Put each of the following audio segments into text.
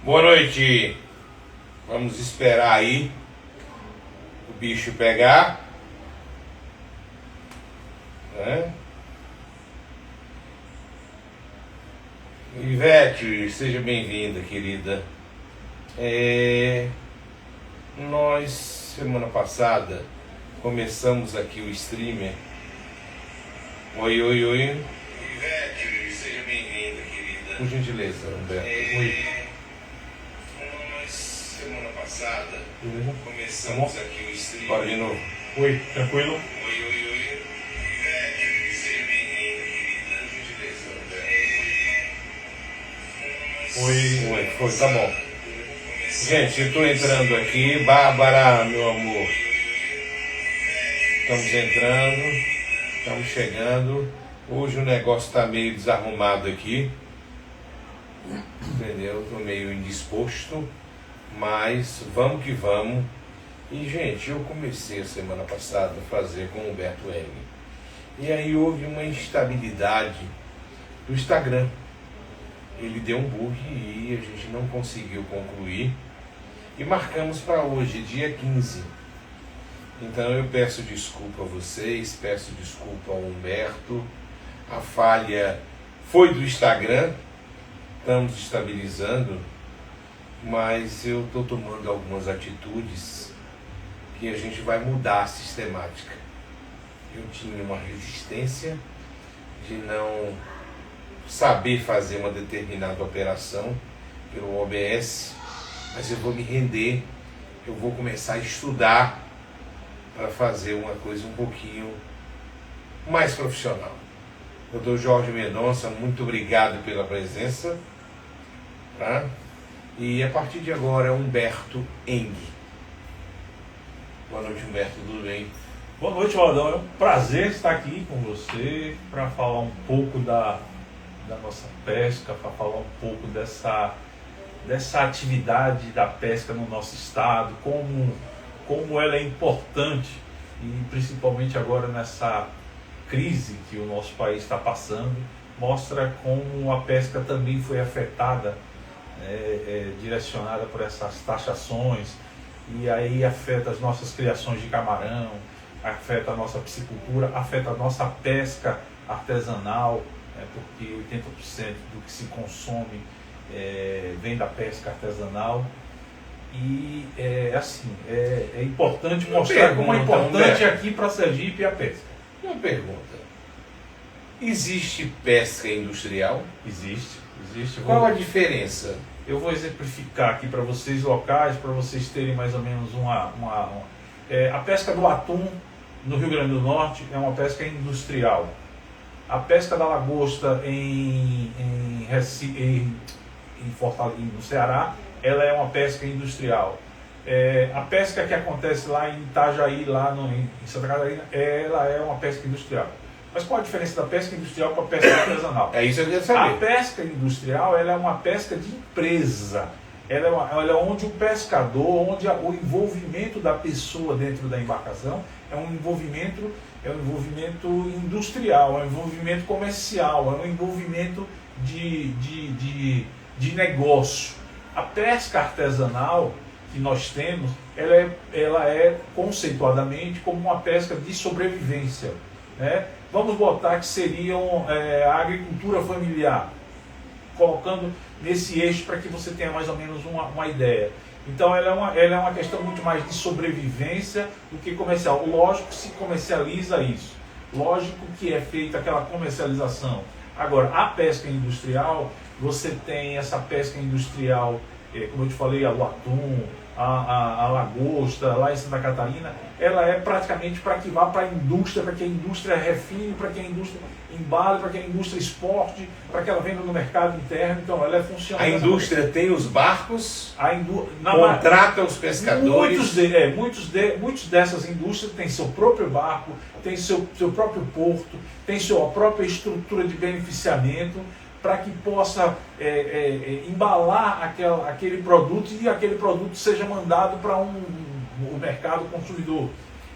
Boa noite. Vamos esperar aí o bicho pegar, né? Ivete, seja bem-vinda, querida. Nós, semana passada, começamos aqui o streamer. Oi. Ivete, seja bem-vinda, querida. Por gentileza, Humberto. Oi. Nós, semana passada, começamos aqui o streamer. Bora de novo. Oi, tranquilo? Oi. Ivete, seja bem-vinda, querida. Por gentileza, Humberto. Oi, Foi, tá bom. Gente, eu tô entrando aqui. Bárbara, meu amor. Estamos entrando. Estamos chegando. Hoje o negócio tá meio desarrumado aqui. Entendeu? Tô meio indisposto. Mas vamos que vamos. E, gente, eu comecei a semana passada a fazer com o Humberto M. E aí houve uma instabilidade do Instagram. Ele deu um bug e a gente não conseguiu concluir. E marcamos para hoje, dia 15. Então eu peço desculpa a vocês, peço desculpa ao Humberto. A falha foi do Instagram. Estamos estabilizando. Mas eu estou tomando algumas atitudes que a gente vai mudar a sistemática. Eu tinha uma resistência de não saber fazer uma determinada operação pelo OBS, mas eu vou me render, eu vou começar a estudar para fazer uma coisa um pouquinho mais profissional. Dr. Jorge Mendonça, muito obrigado pela presença, tá? E a partir de agora, Humberto Eng. Boa noite, Humberto, tudo bem? Boa noite, Valdão. É um prazer estar aqui com você para falar um pouco da nossa pesca, para falar um pouco dessa atividade da pesca no nosso estado, como ela é importante, e principalmente agora nessa crise que o nosso país está passando, mostra como a pesca também foi afetada, direcionada por essas taxações, e aí afeta as nossas criações de camarão, afeta a nossa piscicultura, afeta a nossa pesca artesanal, porque 80% do que se consome vem da pesca artesanal. E é importante mostrar como é importante aqui para Sergipe a pesca. Uma pergunta. Existe pesca industrial? Existe. Qual a diferença? Eu vou exemplificar aqui para vocês locais, para vocês terem mais ou menos a pesca do atum no Rio Grande do Norte é uma pesca industrial. A pesca da lagosta em Fortaleza, no Ceará, ela é uma pesca industrial. A pesca que acontece lá em Itajaí, em Santa Catarina, ela é uma pesca industrial. Mas qual a diferença da pesca industrial para a pesca artesanal? É isso que eu queria saber. A pesca industrial, ela é uma pesca de empresa. Ela é onde o pescador, onde o envolvimento da pessoa dentro da embarcação é um envolvimento industrial, é um envolvimento comercial, é um envolvimento de negócio. A pesca artesanal que nós temos, ela é conceituadamente como uma pesca de sobrevivência, né? Vamos botar que seriam a agricultura familiar, colocando nesse eixo para que você tenha mais ou menos uma ideia. Então ela é uma questão muito mais de sobrevivência do que comercial. Lógico que se comercializa isso, lógico que é feita aquela comercialização. Agora, a pesca industrial, você tem essa pesca industrial, como eu te falei, o atum, a lagosta, lá em Santa Catarina, ela é praticamente para que vá para a indústria, para que a indústria refine, para que a indústria embale, para que a indústria exporte, para que ela venda no mercado interno. Então ela é funcional. A indústria tem os barcos, contrata os pescadores. Muitos dessas indústrias têm seu próprio barco, tem seu próprio porto, tem sua própria estrutura de beneficiamento, para que possa embalar aquele produto e aquele produto seja mandado para o mercado consumidor.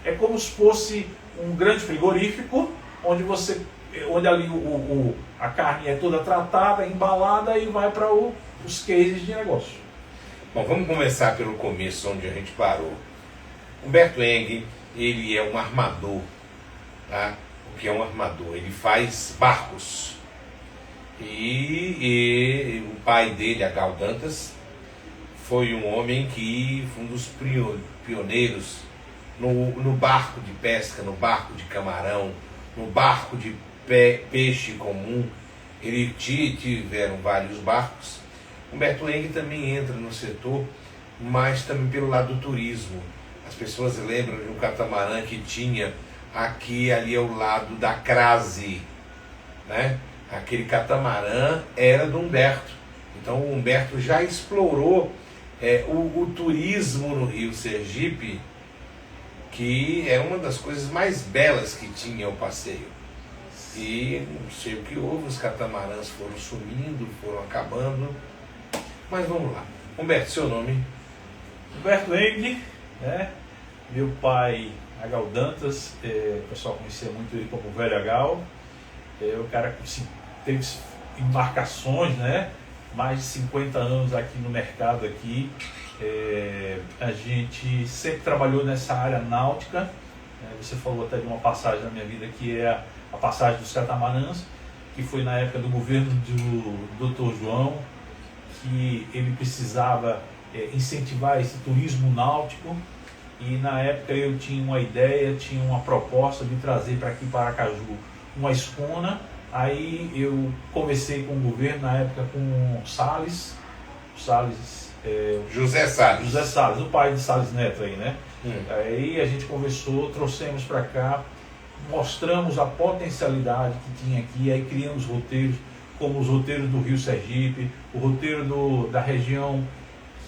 É como se fosse um grande frigorífico, onde ali a carne é toda tratada, embalada e vai para os cases de negócio. Bom, vamos começar pelo começo, onde a gente parou. Humberto Eng, ele é um armador, tá? O que é um armador? Ele faz barcos. E o pai dele, Agal Dantas, foi um homem que foi um dos pioneiros no barco de pesca, no barco de camarão, no barco de peixe comum. Ele tiveram vários barcos. Humberto Eng também entra no setor, mas também pelo lado do turismo. As pessoas lembram de um catamarã que tinha aqui ali ao lado da Crase, né? Aquele catamarã era do Humberto. Então o Humberto já explorou o turismo no Rio Sergipe, que é uma das coisas mais belas que tinha o passeio. E não sei o que houve, os catamarãs foram sumindo, foram acabando. Mas vamos lá. Humberto, seu nome? Humberto Eng, né? Meu pai, Agal Dantas, o pessoal conhecia muito ele como Velho Agal. O cara teve embarcações, né? Mais de 50 anos aqui no mercado aqui. A gente sempre trabalhou nessa área náutica. Você falou até de uma passagem na minha vida que é a passagem dos catamarãs, que foi na época do governo do Dr. João, que ele precisava incentivar esse turismo náutico. E na época eu tinha uma ideia, tinha uma proposta de trazer para aqui para Aracaju uma escuna. Aí eu conversei com o governo, na época com o Salles, José Salles. José Salles, o pai de Salles Neto aí, né? Aí a gente conversou, trouxemos para cá, mostramos a potencialidade que tinha aqui, aí criamos roteiros, como os roteiros do Rio Sergipe, o roteiro da região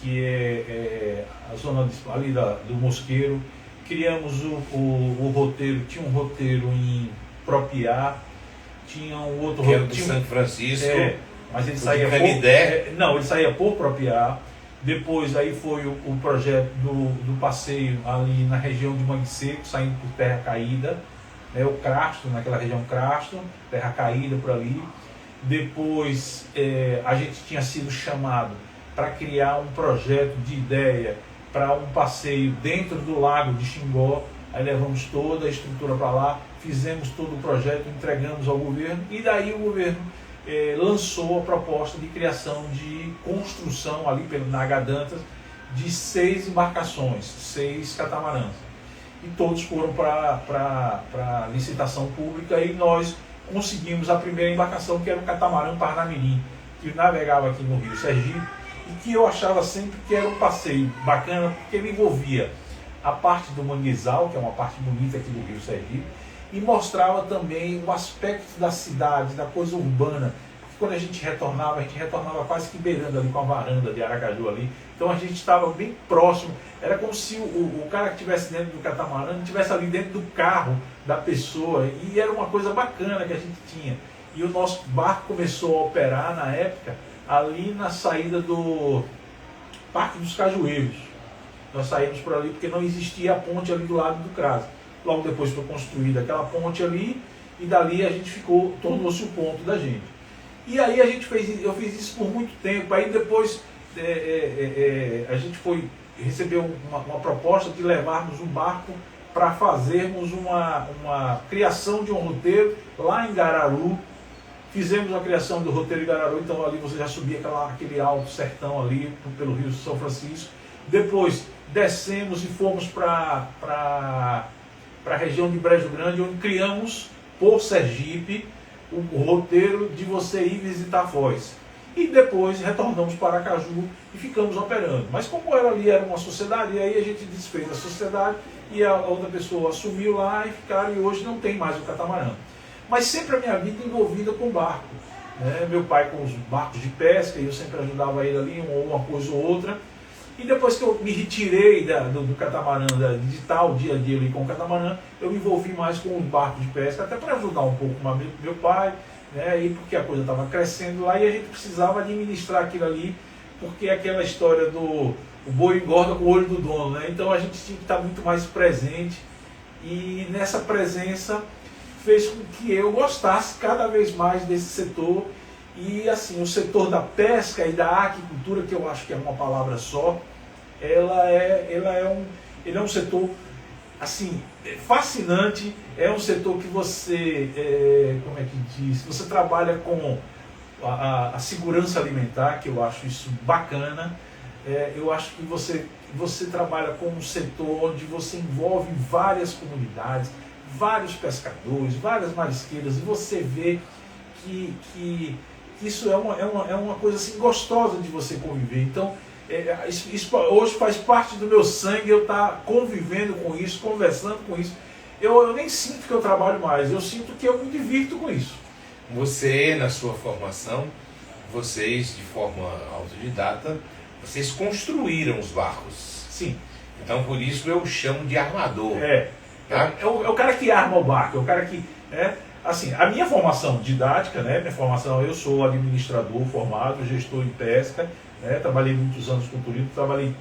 que é a zona ali do Mosqueiro. Criamos o roteiro, tinha um roteiro em Propiá, tinha um outro roteiro roteiro de São Francisco, mas ele saía ele saía por Propiá. Depois aí foi o projeto do passeio ali na região de Mangue Seco, saindo por Terra Caída, né, o Crasto, naquela região Crasto, Terra Caída por ali. Depois a gente tinha sido chamado para criar um projeto de ideia para um passeio dentro do Lago de Xingó. Aí levamos toda a estrutura para lá, fizemos todo o projeto, entregamos ao governo, e daí o governo lançou a proposta de criação de construção ali na Agal Dantas de 6 embarcações, 6 catamarãs. E todos foram para licitação pública, e nós conseguimos a primeira embarcação, que era o catamarã Parnamirim, que navegava aqui no Rio Sergipe, e que eu achava sempre que era um passeio bacana, porque ele envolvia a parte do manguezal, que é uma parte bonita aqui do Rio Sergipe, e mostrava também o aspecto da cidade, da coisa urbana. Quando a gente retornava quase que beirando ali com a varanda de Aracaju ali. Então a gente estava bem próximo. Era como se o cara que estivesse dentro do catamarã estivesse ali dentro do carro da pessoa. E era uma coisa bacana que a gente tinha. E o nosso barco começou a operar na época ali na saída do Parque dos Cajueiros. Nós saímos por ali porque não existia a ponte ali do lado do CRAS. Logo depois foi construída aquela ponte ali, e dali a gente tornou-se o ponto da gente. E aí eu fiz isso por muito tempo. Aí depois a gente recebeu uma proposta de levarmos um barco para fazermos uma criação de um roteiro lá em Gararu. Fizemos a criação do roteiro de Gararu, então ali você já subia aquele alto sertão ali pelo Rio São Francisco. Depois descemos e fomos para a região de Brejo Grande, onde criamos por Sergipe o roteiro de você ir visitar Foz. E depois retornamos para Aracaju e ficamos operando. Mas como ali era uma sociedade, aí a gente desfez a sociedade e a outra pessoa assumiu lá e ficaram, e hoje não tem mais o catamarã. Mas sempre a minha vida envolvida com barco. Né? Meu pai com os barcos de pesca, e eu sempre ajudava ele ali, uma coisa ou outra. E depois que eu me retirei do catamarã, de estar o dia a dia ali com o catamarã, eu me envolvi mais com os barcos de pesca, até para ajudar um pouco meu pai, né? E porque a coisa estava crescendo lá e a gente precisava administrar aquilo ali, porque aquela história do o boi engorda com o olho do dono, né? Então a gente tinha que estar muito mais presente, e nessa presença fez com que eu gostasse cada vez mais desse setor E assim, o setor da pesca e da aquicultura, que eu acho que é uma palavra só, ele é um setor assim, fascinante, é um setor que você, como é que diz, você trabalha com a segurança alimentar, que eu acho isso bacana. Eu acho que você trabalha com um setor onde você envolve várias comunidades, vários pescadores, várias marisqueiras, e você vê que isso é uma coisa assim, gostosa de você conviver. Então, isso hoje faz parte do meu sangue, eu estar convivendo com isso, conversando com isso. Eu nem sinto que eu trabalho mais, eu sinto que eu me divirto com isso. Você, na sua formação, vocês, de forma autodidata, vocês construíram os barcos. Sim. Então, por isso eu chamo de armador. Tá? É o cara que arma o barco, é o cara que... assim, a minha formação didática, né, minha formação, eu sou administrador formado, gestor em pesca, né, trabalhei muitos anos com turismo, trabalhei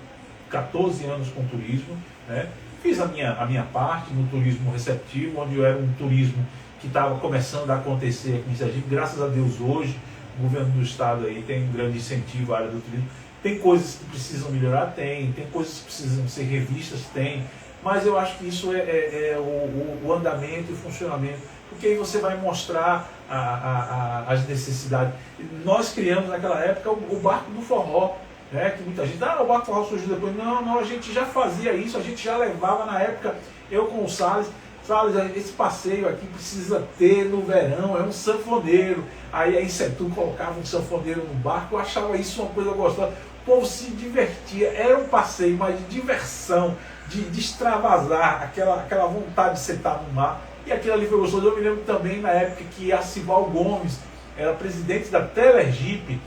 14 anos com turismo, né, fiz a minha parte no turismo receptivo, onde eu era um turismo que estava começando a acontecer aqui em Sergipe. Graças a Deus hoje, o governo do estado aí tem um grande incentivo à área do turismo. Tem coisas que precisam melhorar? Tem coisas que precisam ser revistas? Tem, mas eu acho que isso é o andamento e o funcionamento, porque aí você vai mostrar as necessidades. Nós criamos naquela época o barco do forró, né, que muita gente, o barco do forró surgiu depois. Não, a gente já fazia isso, a gente já levava na época, eu com o Salles, esse passeio aqui precisa ter no verão, é um sanfoneiro. Aí a Insetur colocava um sanfoneiro no barco, eu achava isso uma coisa gostosa. O povo se divertia, era um passeio, mas de diversão, de extravasar, aquela vontade de sentar no mar. E aquilo ali foi gostoso. Eu me lembro também na época que Arcival Gomes era presidente da Telegipe.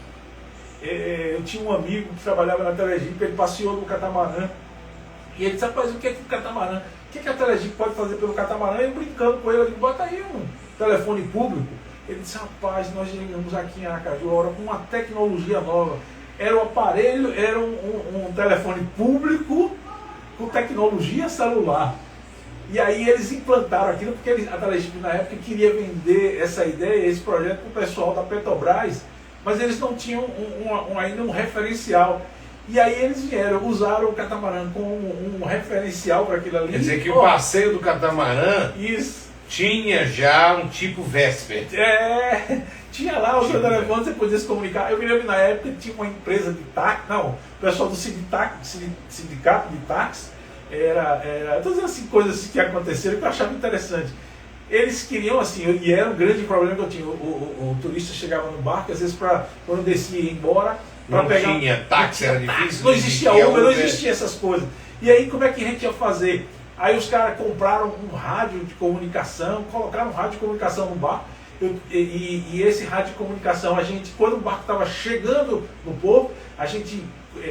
Eu tinha um amigo que trabalhava na Telegipe, ele passeou no catamarã. E ele disse, rapaz, o que é que o catamarã? O que a Telegipe pode fazer pelo catamarã? Eu brincando com ele, eu disse, bota aí um telefone público. Ele disse, rapaz, nós chegamos aqui em Aracaju agora com uma tecnologia nova. Era um aparelho, era um telefone público com tecnologia celular. E aí eles implantaram aquilo, porque a Telegipe na época queria vender essa ideia, esse projeto para o pessoal da Petrobras, mas eles não tinham ainda um referencial. E aí eles vieram, usaram o catamarã como um referencial para aquilo ali. Quer dizer que o passeio do catamarã tinha já um tipo Vesper. Tinha lá os seus telefones, você podia se comunicar. Eu me lembro que na época tinha uma empresa de táxi, o pessoal do sindicato de táxi, estou dizendo assim, coisas que aconteceram que eu achava interessante. Eles queriam assim, e era um grande problema que eu tinha, o turista chegava no barco, às vezes quando descia e ia embora, não tinha táxi, era difícil. Não existia Uber, não existia essas coisas. E aí como é que a gente ia fazer? Aí os caras compraram um rádio de comunicação, colocaram um rádio de comunicação no barco, e esse rádio de comunicação, a gente, quando o barco estava chegando no porto,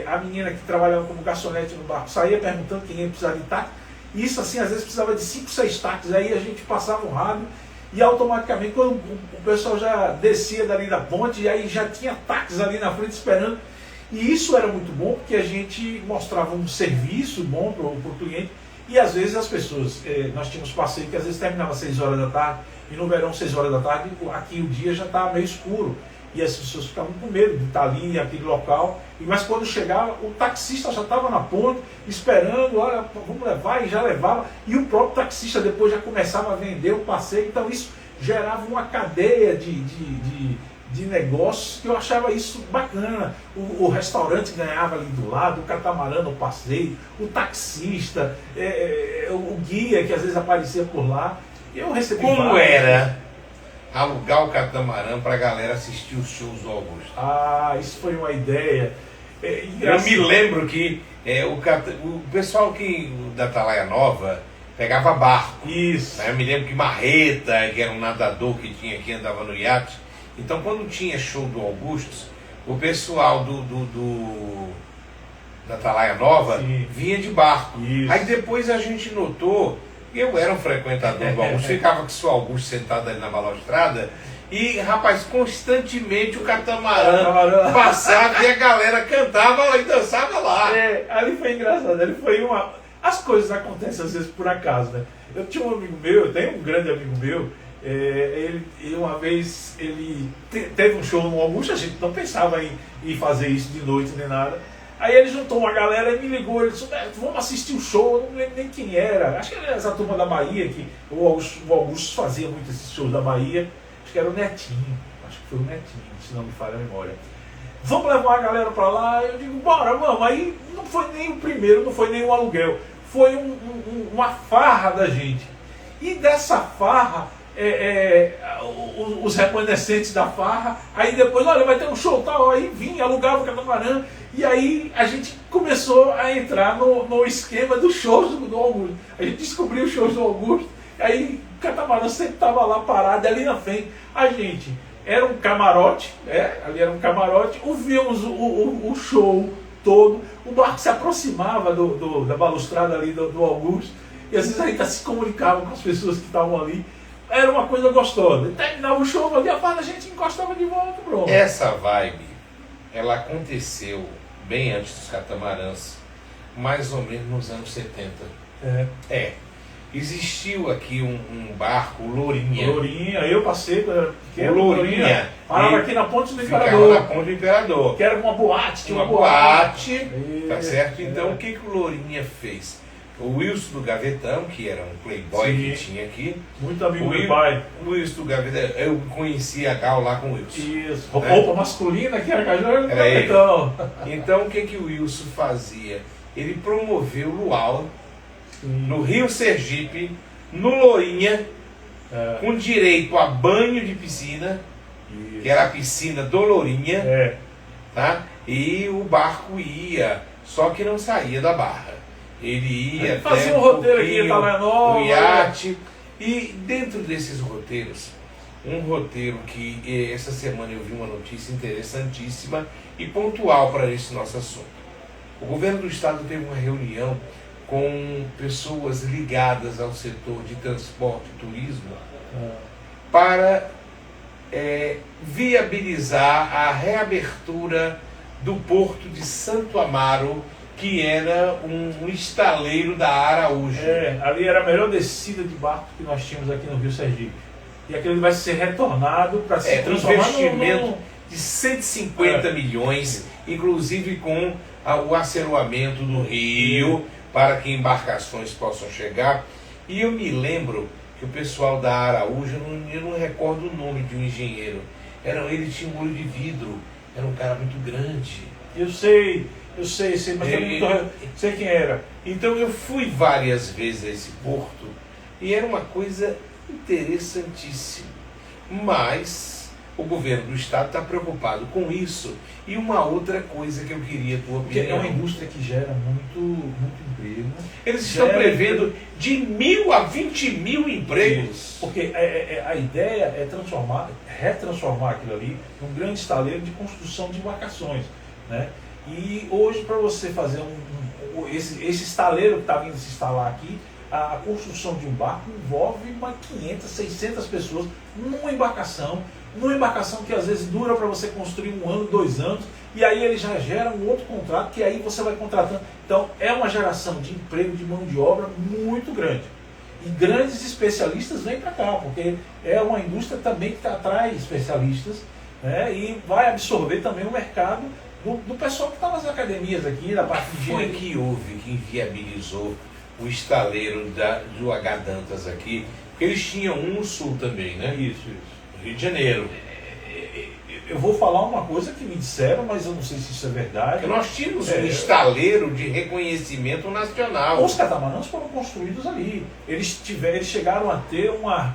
a menina que trabalhava como garçonete no barco saía perguntando quem ia precisar de táxi. Isso assim, às vezes precisava de 5, 6 táxis, aí a gente passava o rádio e automaticamente quando o pessoal já descia dali da ponte, e aí já tinha táxis ali na frente esperando. E isso era muito bom, porque a gente mostrava um serviço bom para o cliente. E às vezes as pessoas, nós tínhamos passeio que às vezes terminava às 6 horas da tarde, e no verão 6 horas da tarde, aqui o dia já estava meio escuro. E as pessoas ficavam com medo de estar ali naquele local. Mas quando chegava, o taxista já estava na ponte, esperando, olha, vamos levar, e já levava. E o próprio taxista depois já começava a vender o passeio. Então isso gerava uma cadeia de negócios que eu achava isso bacana. O restaurante ganhava ali do lado, o catamarã no passeio, o taxista, o guia que às vezes aparecia por lá. Eu recebi Como era alugar o catamarã para a galera assistir os shows do Augusto? Isso foi uma ideia. Eu me lembro que o pessoal da Atalaia Nova pegava barco. Isso. Eu me lembro que Marreta, que era um nadador que tinha aqui, andava no iate. Então, quando tinha show do Augusto, o pessoal da Atalaia Nova vinha de barco. Isso. Aí depois a gente notou, eu era um frequentador do Augusto, ficava com o seu Augusto sentado ali na balaustrada, e, rapaz, constantemente o catamarã passava e a galera cantava lá e dançava lá. Ali foi engraçado, as coisas acontecem às vezes por acaso, né? Eu tinha um amigo meu, eu tenho um grande amigo meu, Uma vez ele teve um show no Augusto, a gente não pensava em fazer isso de noite nem nada. Aí ele juntou uma galera e me ligou, ele disse, vamos assistir o show, eu não lembro nem quem era. Acho que era essa turma da Bahia, que o Augusto fazia muito esses shows da Bahia. Acho que era o Netinho, acho que foi o Netinho, se não me falha a memória. Vamos levar a galera pra lá, eu digo, bora, vamos. Aí não foi nem o primeiro, não foi nem o aluguel, foi uma farra da gente. E dessa farra, os remanescentes da farra, aí depois, olha, vai ter um show tal, aí vinha, alugava o catamarã, e aí a gente começou a entrar no esquema dos shows do Augusto. A gente descobriu os shows do Augusto, aí o catamarã sempre estava lá parado, ali na frente. A gente era um camarote, ali era um camarote, ouvíamos o show todo, o barco se aproximava da balustrada ali do Augusto, e às vezes a gente se comunicava com as pessoas que estavam ali. Era uma coisa gostosa. Terminava o show, ali a farda, a gente encostava de volta, pronto. Essa vibe, ela aconteceu bem antes dos catamarãs, mais ou menos nos anos 70. Existiu aqui um barco, o Lourinha. Lourinha, eu passei, o Lourinha. Parava aqui na Ponte do Ficava Imperador. na Ponte do Imperador. Que era uma boate, tinha uma boate. Tá certo? Então o que o Lourinha fez? O Wilson do Gavetão, que era um playboy que tinha aqui. Muito amigo do meu pai. O Wilson do Gavetão, eu conheci a Gal lá com o Wilson. Isso. Roupa masculina que era Gavetão. Então o que o Wilson fazia? Ele promoveu o luau no Rio Sergipe, no Lourinha, com direito a banho de piscina, que era a piscina do Lourinha, tá? E o barco ia, só que não saía da barra. Ele ia fazia um roteiro aqui, no iate. E dentro desses roteiros, um roteiro que essa semana eu vi uma notícia interessantíssima e pontual para esse nosso assunto. O governo do estado teve uma reunião com pessoas ligadas ao setor de transporte e turismo para viabilizar a reabertura do porto de Santo Amaro, que era um estaleiro da Araújo. Ali era a melhor descida de barco que nós tínhamos aqui no Rio Sergipe. E aquilo vai ser retornado para se transformar um investimento de 150 milhões, inclusive com o aceroamento do rio, para que embarcações possam chegar. E eu me lembro que o pessoal da Araújo, eu não recordo o nome de um engenheiro, ele tinha um olho de vidro, era um cara muito grande. Eu sei, mas também não sei quem era. Então eu fui várias vezes a esse porto e era uma coisa interessantíssima. Mas o governo do estado está preocupado com isso. E uma outra coisa que eu queria a tua opinião. É uma indústria que gera muito emprego. Eles estão prevendo de 1.000 a 20.000 empregos. Porque a ideia é retransformar aquilo ali num grande estaleiro de construção de embarcações, né? E hoje, para você fazer esse estaleiro que está vindo se instalar aqui, a construção de um barco envolve 500, 600 pessoas numa embarcação que às vezes dura para você construir 1 ano, 2 anos, e aí ele já gera um outro contrato, que aí você vai contratando. Então é uma geração de emprego, de mão de obra muito grande. E grandes especialistas vêm para cá, porque é uma indústria também que atrai especialistas, né, e vai absorver também o mercado do pessoal que está nas academias aqui, da parte de engenharia. Foi que houve, que inviabilizou o estaleiro do H Dantas aqui, porque eles tinham um no sul também, né? Isso. No Rio de Janeiro. Eu vou falar uma coisa que me disseram, mas eu não sei se isso é verdade. Porque nós tínhamos um estaleiro de reconhecimento nacional. Os catamarãs foram construídos ali. Eles chegaram a ter uma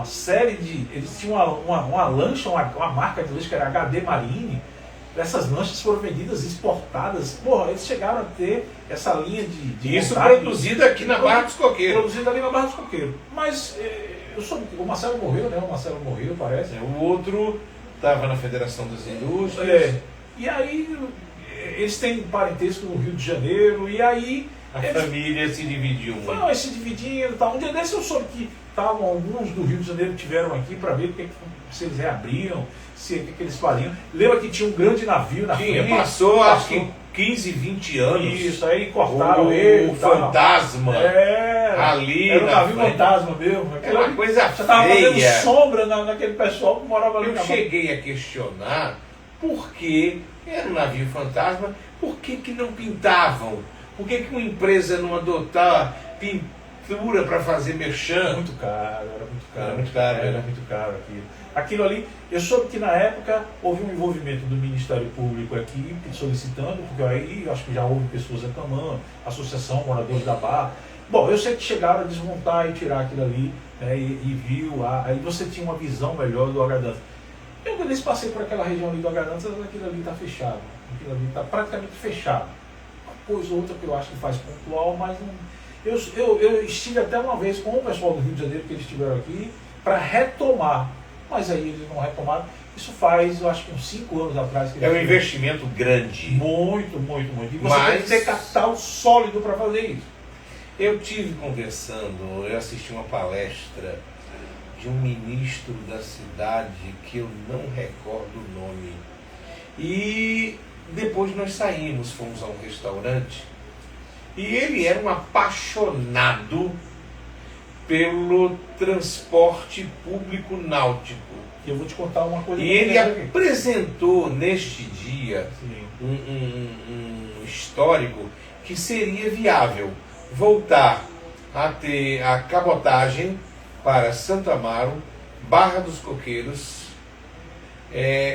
série de... Eles tinham uma lancha, uma marca de lancha que era HD Marine. Essas lanchas foram vendidas, exportadas. Porra, eles chegaram a ter essa linha de isso produzida aqui na Barra dos Coqueiros. Produzida ali na Barra dos Coqueiros. Mas eu soube que o Marcelo morreu, né? O Marcelo morreu, parece. O outro estava na Federação das Indústrias. E aí eles têm parentesco no Rio de Janeiro, e aí... A família se dividiu muito. Não, se dividindo e tal. Um dia desse eu soube que estavam alguns do Rio de Janeiro que tiveram aqui para ver se eles reabriam, o que eles faziam. Lembra que tinha um grande navio na frente? Passou, acho que 15, 20 anos. Isso, aí cortaram ele. O fantasma ali era um na navio frente. fantasma mesmo. É uma coisa Você tava fazendo feia. sombra naquele pessoal que morava ali Eu na cheguei a questionar por que era um navio fantasma, por que não pintavam? Por que uma empresa não adotava pintura para fazer merchan? Muito caro, era muito caro. Era muito caro, Era né? muito caro aquilo. Aquilo ali, eu soube que na época houve um envolvimento do Ministério Público aqui, solicitando, porque aí eu acho que já houve pessoas reclamando, Associação Moradores da Barra. Bom, eu sei que chegaram a desmontar e tirar aquilo ali, né, e viu, aí você tinha uma visão melhor do Agadança. Eu, quando eu passei por aquela região ali do Agadança, aquilo ali está fechado, aquilo ali está praticamente fechado. Uma coisa ou outra que eu acho que faz pontual, mas não. Eu estive até uma vez com o pessoal do Rio de Janeiro, que eles estiveram aqui, para retomar. Mas aí eles não retomaram. Isso faz, eu acho que uns 5 anos atrás. Que É um eles investimento grande. muito, muito, muito. E você Mas tem que ter capital sólido para fazer isso. Eu tive conversando, eu assisti uma palestra de um ministro da cidade que eu não recordo o nome. E depois nós saímos, fomos a um restaurante e ele era um apaixonado pelo transporte público náutico. E eu vou te contar uma coisa. E que eu ele me lembro aqui. apresentou neste dia Sim. um histórico que seria viável voltar a ter a cabotagem para Santo Amaro, Barra dos Coqueiros,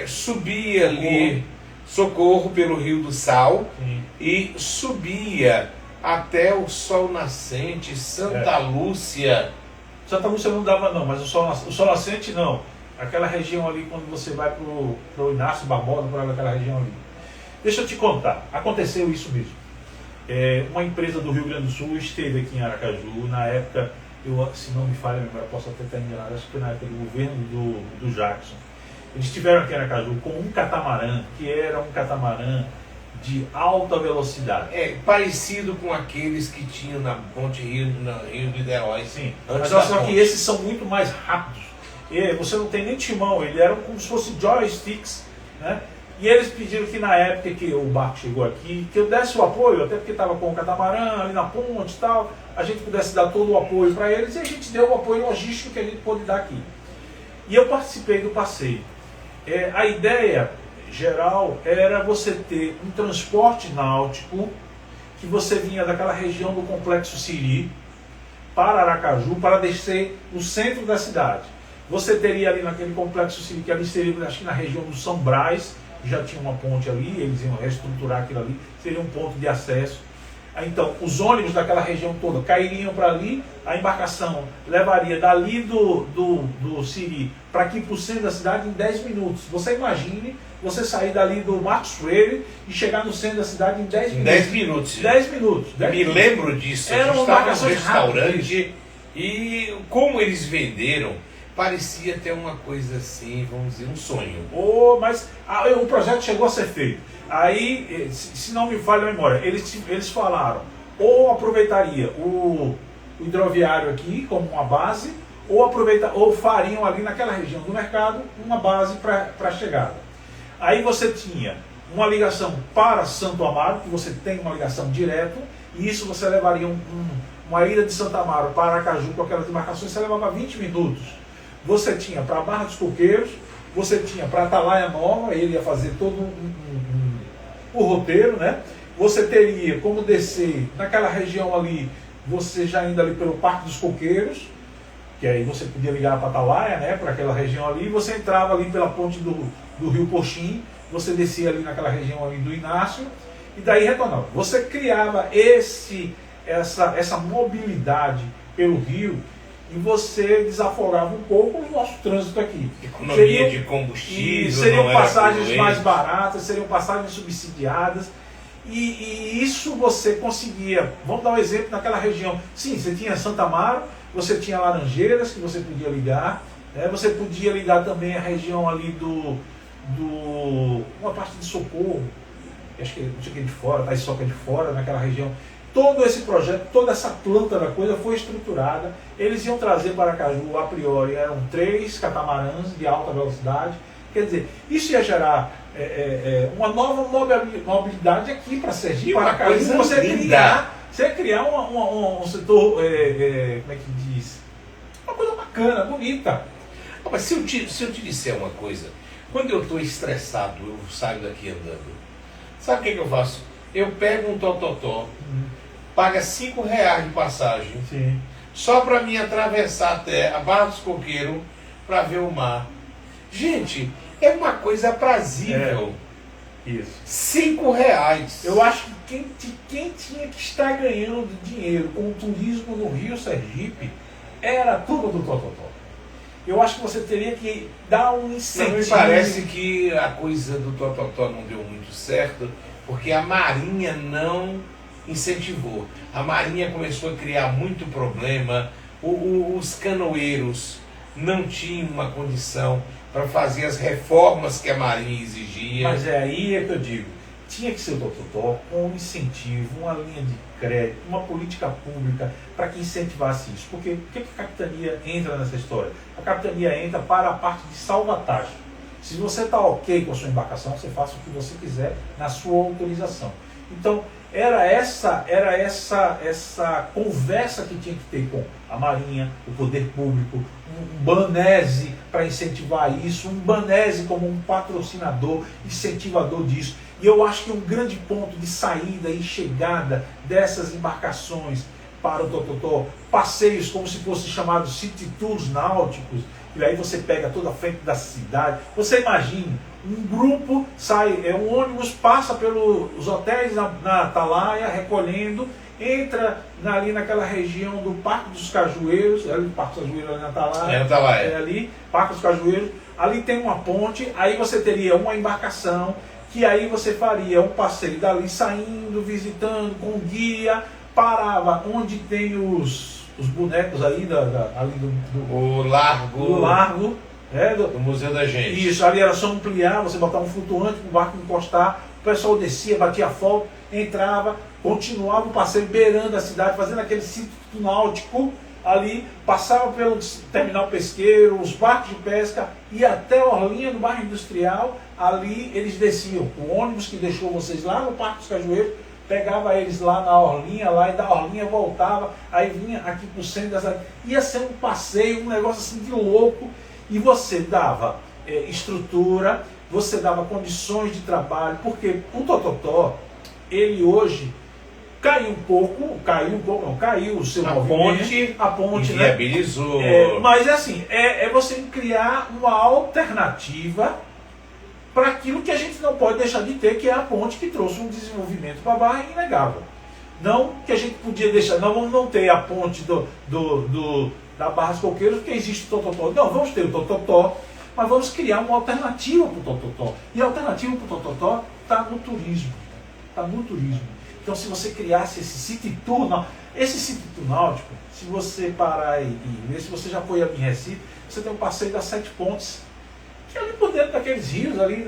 subia ali Socorro pelo Rio do Sal Sim. e subia até o Sol Nascente, Santa Lúcia. Santa Lúcia não dava não, mas o Sol Nascente não. Aquela região ali, quando você vai pro Inácio Barbosa, para aquela região ali. Deixa eu te contar, aconteceu isso mesmo. Uma empresa do Rio Grande do Sul esteve aqui em Aracaju, na época, se não me falha a memória, posso até estar enganado, acho que foi na época do governo do Jackson. Eles estiveram aqui em Aracaju com um catamarã, que era um catamarã de alta velocidade. Parecido com aqueles que tinham na Ponte Rio de Niterói. Sim, Antes mas da olha só que ponte. esses são muito mais rápidos. Você não tem nem timão, eles eram como se fossem joysticks, né? E eles pediram que na época que o barco chegou aqui, que eu desse o apoio, até porque estava com o catamarã ali na ponte e tal, a gente pudesse dar todo o apoio para eles, e a gente deu o apoio logístico que a gente pôde dar aqui. E eu participei do passeio. A ideia geral era você ter um transporte náutico, que você vinha daquela região do Complexo Siri para Aracaju, para descer no centro da cidade. Você teria ali naquele Complexo Siri, que ali seria, acho que na região do São Brás, já tinha uma ponte ali, eles iam reestruturar aquilo ali, seria um ponto de acesso. Então, os ônibus daquela região toda cairiam para ali, a embarcação levaria dali do Siri para aqui para o centro da cidade em 10 minutos. Você imagine você sair dali do Marcos Freire e chegar no centro da cidade em 10 minutos. 10 minutos. 10 minutos. Me lembro disso. Era A gente uma estava no embarcação restaurante e como eles venderam, parecia até uma coisa assim, vamos dizer, um sonho. Mas o projeto chegou a ser feito. Aí, se não me falha a memória, eles falaram, ou aproveitaria o hidroviário aqui como uma base, ou fariam ali naquela região do mercado uma base para a chegada. Aí você tinha uma ligação para Santo Amaro, que você tem uma ligação direta, e isso você levaria uma ida de Santo Amaro para Aracaju com aquelas embarcações, você levava 20 minutos. Você tinha para Barra dos Coqueiros, você tinha para Atalaia Nova, ele ia fazer todo o roteiro, né? Você teria como descer naquela região ali, você já indo ali pelo Parque dos Coqueiros, que aí você podia ligar para Atalaia, né? Para aquela região ali, e você entrava ali pela ponte do Rio Poxim, você descia ali naquela região ali do Inácio, e daí retornava. Você criava essa mobilidade pelo rio, e você desafogava um pouco o nosso trânsito aqui. Economia de combustível. Seriam passagens poluente. mais baratas, seriam passagens subsidiadas. E isso você conseguia. Vamos dar um exemplo naquela região. Sim, você tinha Santa Amaro, você tinha Laranjeiras que você podia ligar. Você podia ligar também a região ali uma parte de Socorro. Acho que não sei o que de fora, Taçoca de fora, naquela região. Todo esse projeto, toda essa planta da coisa foi estruturada. Eles iam trazer para Aracaju, a priori, eram 3 catamarãs de alta velocidade, Quer dizer, isso ia gerar uma nova mobilidade aqui para Sergipe, uma para coisa você linda. criar um setor, como é que diz? Uma coisa bacana, bonita. Mas se eu te disser uma coisa, quando eu estou estressado, eu saio daqui andando. Sabe o que eu faço? Eu pego um tototó, paga R$5 de passagem, Sim. só para mim atravessar até a Barra dos Coqueiros para ver o mar. Gente, é uma coisa aprazível. Isso. R$5. Eu acho que quem tinha que estar ganhando dinheiro com o turismo no Rio Sergipe era a turma do Tototó. Eu acho que você teria que dar um incentivo. Mas me parece que a coisa do Tototó não deu muito certo, porque a Marinha não incentivou. A Marinha começou a criar muito problema, os canoeiros não tinham uma condição para fazer as reformas que a Marinha exigia. Mas é aí que eu digo, tinha que ser o Tototó com um incentivo, uma linha de crédito, uma política pública para que incentivasse isso. Porque o que a capitania entra nessa história? A capitania entra para a parte de salvatagem. Se você está ok com a sua embarcação, você faça o que você quiser na sua autorização. Então, era essa conversa que tinha que ter com a Marinha, o poder público, um Banese para incentivar isso, um Banese como um patrocinador, incentivador disso. E eu acho que um grande ponto de saída e chegada dessas embarcações para o Tototó, passeios como se fossem chamados city tours náuticos, e aí você pega toda a frente da cidade. Você imagine, um grupo sai, um ônibus passa pelos hotéis na Atalaia, recolhendo, entra ali naquela região do Parque dos Cajueiros, ali o Parque dos Cajueiros ali na Atalaia, ali, Parque dos Cajueiros, ali tem uma ponte, aí você teria uma embarcação, que aí você faria um passeio dali, saindo, visitando, com guia, parava onde tem os bonecos ali, ali o largo do Museu da Gente. Isso, ali era só ampliar, você botar um flutuante para o barco encostar, o pessoal descia, batia foto, entrava, continuava o passeio beirando a cidade, fazendo aquele sítio náutico ali, passava pelo terminal pesqueiro, os barcos de pesca, ia até Orlinha, no bairro industrial, ali eles desciam. O ônibus que deixou vocês lá no Parque dos Cajueiros, pegava eles lá na Orlinha, lá, e da Orlinha voltava, aí vinha aqui pro centro da cidade. Ia ser um passeio, um negócio assim de louco, e você dava estrutura, você dava condições de trabalho, porque o Tototó, ele hoje caiu o seu movimento, a ponte, inviabilizou. Né? Mas é assim, é você criar uma alternativa para aquilo que a gente não pode deixar de ter, que é a ponte que trouxe um desenvolvimento para a Barra inegável. Não que a gente podia deixar, não vamos não ter a ponte da Barra dos Coqueiros, porque existe o Tototó. Não, vamos ter o Tototó, mas vamos criar uma alternativa para o Tototó. E a alternativa para o Tototó está no turismo. Está no turismo. Então, se você criasse esse city tour náutico, se você parar e ver, se você já foi em Recife, você tem um passeio das 7 pontes, que ali por dentro daqueles rios ali,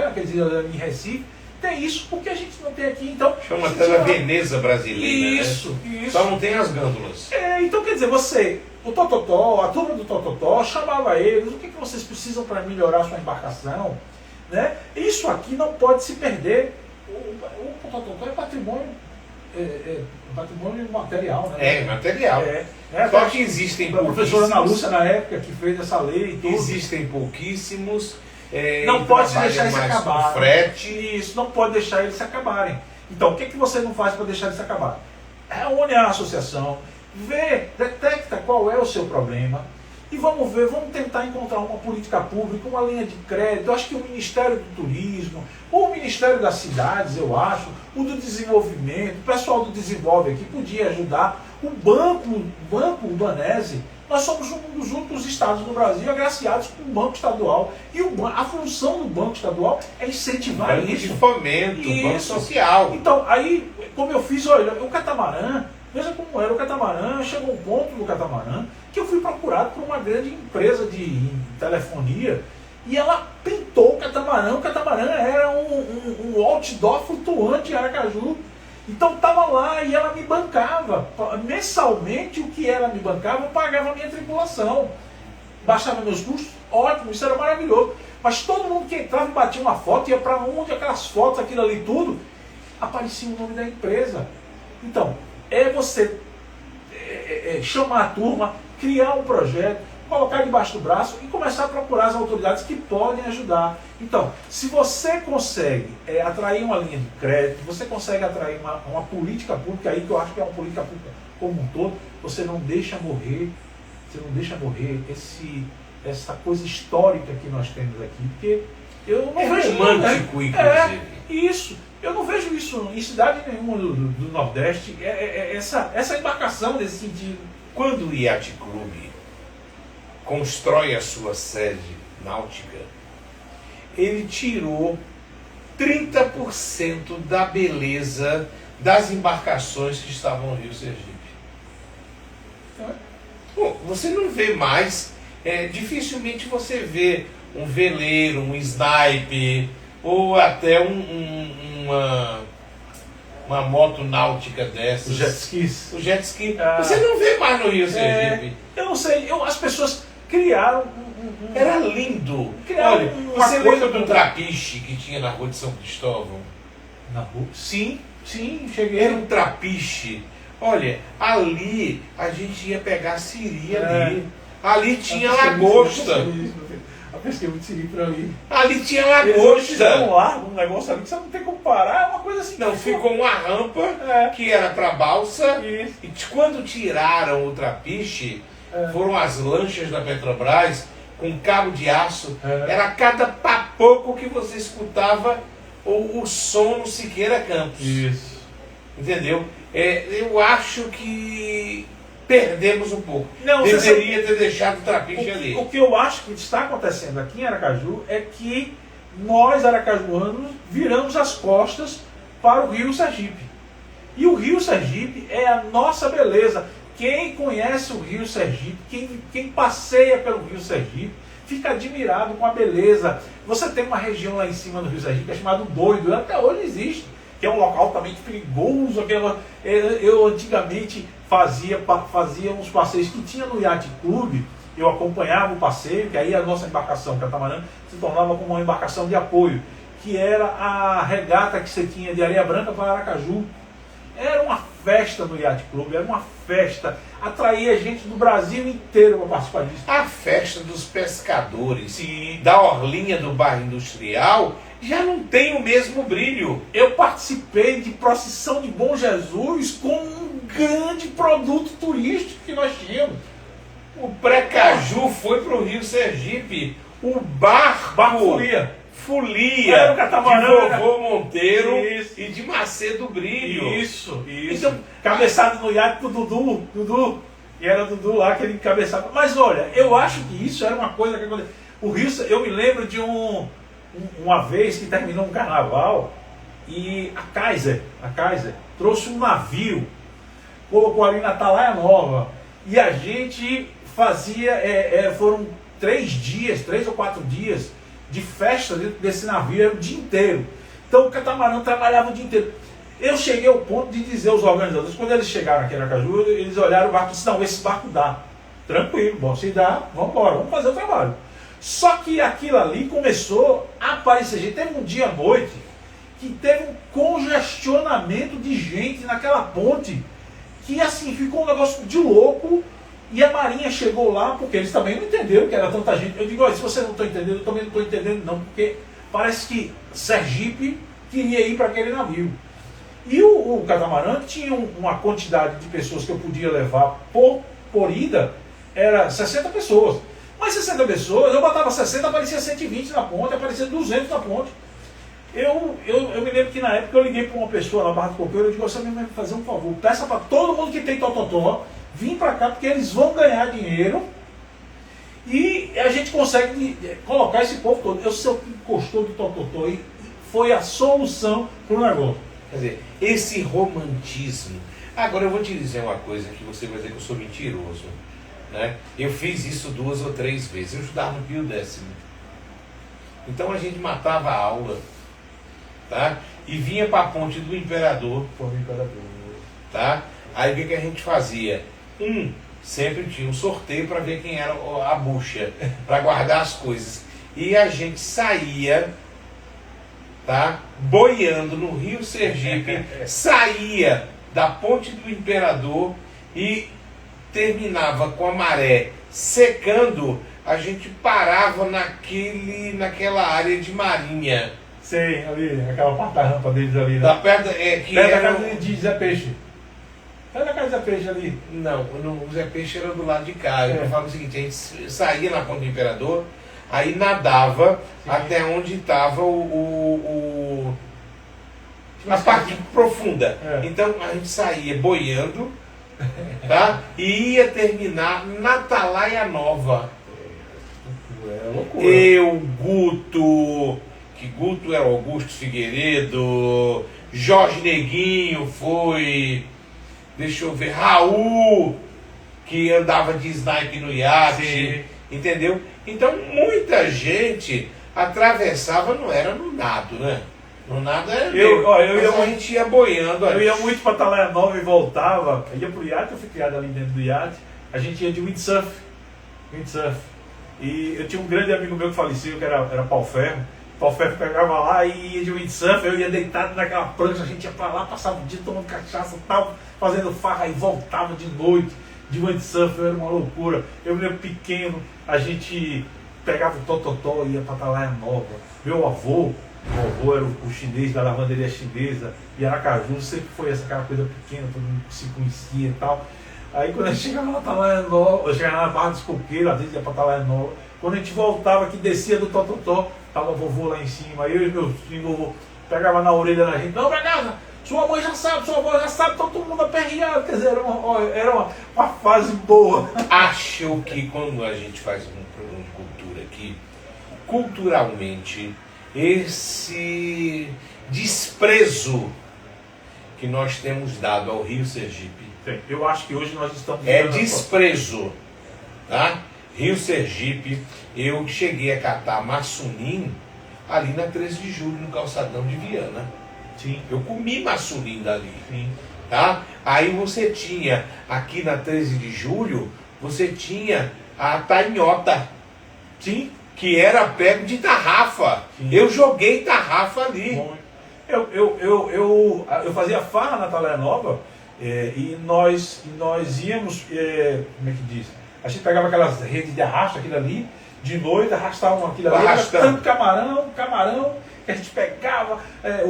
aqueles rios ali em Recife, tem isso, porque a gente não tem aqui, então... Chama até da Veneza brasileira, isso, né? Isso. Só não tem as gândulas. Então quer dizer, o Tototó, a turma do Tototó, chamava eles, o que vocês precisam para melhorar a sua embarcação, né? Isso aqui não pode se perder. O Tototó é patrimônio, patrimônio material, né? Material. Só que existem pouquíssimos. A professora Ana Lúcia, na época, que fez essa lei e tudo. Existem pouquíssimos. Não pode se deixar isso acabar. Frete. Isso, não pode deixar eles se acabarem. Então, o que você não faz para deixar eles se acabarem? Reúne a associação, detecta qual é o seu problema e vamos tentar encontrar uma política pública, uma linha de crédito. Eu acho que o Ministério do Turismo, ou o Ministério das Cidades, eu acho, o do Desenvolvimento, o pessoal do Desenvolve aqui podia ajudar. O Banco Banese, nós somos um dos únicos estados no Brasil agraciados com o Banco Estadual. E a função do Banco Estadual é incentivar banco isso. De fomento, banco social. Então, aí, como eu fiz, olha, o catamarã, veja como era o catamarã, chegou um ponto do catamarã que eu fui procurado por uma grande empresa de telefonia e ela pintou o catamarã era um outdoor flutuante em Aracaju. Então estava lá e ela me bancava, mensalmente o que ela me bancava, eu pagava a minha tripulação. baixava meus custos, ótimo, isso era maravilhoso. Mas todo mundo que entrava e batia uma foto, ia para onde aquelas fotos, aquilo ali tudo, aparecia o nome da empresa. Então, é você chamar a turma, criar um projeto, colocar debaixo do braço e começar a procurar as autoridades que podem ajudar. Então, se você consegue atrair uma linha de crédito, você consegue atrair uma política pública aí, que eu acho que é uma política pública como um todo, você não deixa morrer essa coisa histórica que nós temos aqui, porque eu não vejo romântico, inclusive. Isso. Eu não vejo isso em cidade nenhuma do Nordeste, essa embarcação desse sentido. Quando o Yacht Clube constrói a sua sede náutica, ele tirou 30% da beleza das embarcações que estavam no Rio Sergipe. Bom, você não vê mais, dificilmente você vê um veleiro, um snipe, ou até uma moto náutica dessas. Os jet skis. O jet ski. Você não vê mais no Rio Sergipe. Eu não sei, as pessoas criaram Era lindo. Olha, você lembra do trapiche que tinha na rua de São Cristóvão? Na rua? Sim, cheguei. Era um trapiche. Olha, ali a gente ia pegar siri ali. Ali tinha lagosta. Eu pesquei muito siri pra ali. Ali tinha lagosta. Um negócio ali que você não tem como parar, é uma coisa assim. Não, ficou uma rampa que era pra balsa. Isso. E quando tiraram o trapiche, foram as lanchas da Petrobras com cabo de aço. Era cada papoco que você escutava o som no Siqueira Campos. Isso. Entendeu? Eu acho que perdemos um pouco. Não, deveria ter deixado o trapiche ali. O que eu acho que está acontecendo aqui em Aracaju é que nós, aracajuanos, viramos as costas para o Rio Sergipe. E o Rio Sergipe é a nossa beleza. Quem conhece o Rio Sergipe, quem passeia pelo Rio Sergipe, fica admirado com a beleza. Você tem uma região lá em cima do Rio Sergipe que é chamado Doido, até hoje existe, que é um local altamente perigoso. Eu antigamente fazia uns passeios que tinha no Yacht Clube, eu acompanhava o passeio, que aí a nossa embarcação, Catamarã, se tornava como uma embarcação de apoio, que era a regata que você tinha de Areia Branca para Aracaju. Era uma festa no Yacht Club, era uma festa, atraía gente do Brasil inteiro para participar disso. A festa dos pescadores da orlinha do bairro industrial já não tem o mesmo brilho. Eu participei de procissão de Bom Jesus com um grande produto turístico que nós tínhamos. O Precaju foi para o Rio Sergipe, o barco Folia, era o catamarã, de Vovô Monteiro e de Macedo Brilho. Isso. Então, cabeçado no iate do Dudu, e era Dudu lá que ele cabeçava. Mas olha, eu acho que isso era uma coisa que aconteceu. O Rio, eu me lembro de uma vez que terminou um carnaval e a Kaiser trouxe um navio, colocou ali na Atalaia Nova, e a gente fazia, foram 3 ou 4 dias de festa dentro desse navio, era o dia inteiro. Então o catamarã trabalhava o dia inteiro. Eu cheguei ao ponto de dizer aos organizadores, quando eles chegaram aqui em Aracaju, eles olharam o barco e disseram, não, esse barco dá. Tranquilo, bom, se dá, vamos embora, vamos fazer o trabalho. Só que aquilo ali começou a aparecer gente. Teve um dia à noite que teve um congestionamento de gente naquela ponte, que assim, ficou um negócio de louco. E a Marinha chegou lá, porque eles também não entenderam que era tanta gente. Eu digo, olha, se você não está entendendo, eu também não estou entendendo não, porque parece que Sergipe queria ir para aquele navio. E o catamarã tinha uma quantidade de pessoas que eu podia levar por ida, era 60 pessoas. Mas 60 pessoas, eu botava 60, aparecia 120 na ponte, aparecia 200 na ponte. Eu me lembro que na época eu liguei para uma pessoa na Barra do Coqueiro, eu digo, você vai fazer um favor, peça para todo mundo que tem tototó, vim para cá porque eles vão ganhar dinheiro e a gente consegue colocar esse povo todo. Eu sei o que gostou do tototó e foi a solução para o negócio. Quer dizer, esse romantismo. Agora eu vou te dizer uma coisa que você vai dizer que eu sou mentiroso, né? Eu fiz isso 2 ou 3 vezes. Eu estudava no Pio X. Então a gente matava a aula, tá? E vinha para a ponte do Imperador. Foi o Imperador. Tá? Aí o que a gente fazia? sempre tinha um sorteio para ver quem era a bucha, para guardar as coisas. E a gente saía, tá, boiando no Rio Sergipe, saía da Ponte do Imperador e terminava com a maré secando, a gente parava naquela área de marinha. Sei, ali, aquela parte da rampa deles ali, né? Da perto, que Perto da era... casa de Zé Peixe. Perto da casa de Zé Peixe ali. Não, o Zé Peixe era do lado de cá. Eu falo o seguinte, a gente saía na Ponte do Imperador, aí nadava até onde estava a parte profunda. Então a gente saía boiando, tá? E ia terminar na Atalaia Nova. É loucura. Eu, Guto, que Guto era Augusto Figueiredo, Jorge Neguinho foi, deixa eu ver, Raul, que andava de snipe no iate, entendeu? Então muita gente atravessava, não era no nado, né? No nado era a gente ia boiando. Eu ia muito para Atalaia Nova e voltava, ia pro iate, eu fui criado ali dentro do iate, a gente ia de windsurf. E eu tinha um grande amigo meu que faleceu, que era Pau Ferro. Pau Ferro pegava lá e ia de windsurf, eu ia deitado naquela prancha, a gente ia pra lá, passava o dia tomando cachaça e tal, fazendo farra e voltava de noite de windsurf, era uma loucura. Eu me lembro pequeno, a gente pegava o tototó e ia pra Atalaia Nova. Meu avô era o chinês da lavanderia chinesa, e Aracaju sempre foi aquela coisa pequena, todo mundo se conhecia e tal. Aí quando a gente chegava na Atalaia Nova, eu chegava na Barra dos Coqueiros, às vezes ia pra Atalaia Nova. Quando a gente voltava, que descia do tototó, tava a vovô lá em cima, eu e meu filho, vovô, pegava na orelha da gente, não, pra casa, sua mãe já sabe, sua avó já sabe, todo mundo aperreado, quer dizer, era uma fase boa. Acho que quando a gente faz um programa de cultura aqui, culturalmente, esse desprezo que nós temos dado ao Rio Sergipe, eu acho que hoje nós estamos... desprezo, tá? Rio Sergipe, eu cheguei a catar maçunim ali na 13 de julho, no calçadão de Viana. Sim. Eu comi maçunim dali. Sim. Tá? Aí você tinha, aqui na 13 de julho, você tinha a tainhota. Sim. Que era pego de tarrafa. Sim. Eu joguei tarrafa ali. Bom, eu fazia farra na Atalaia Nova, e nós íamos, como é que diz? A gente pegava aquelas redes de arrasto, aquilo ali, de noite, arrastavam aquilo ali, tanto camarão, que a gente pegava,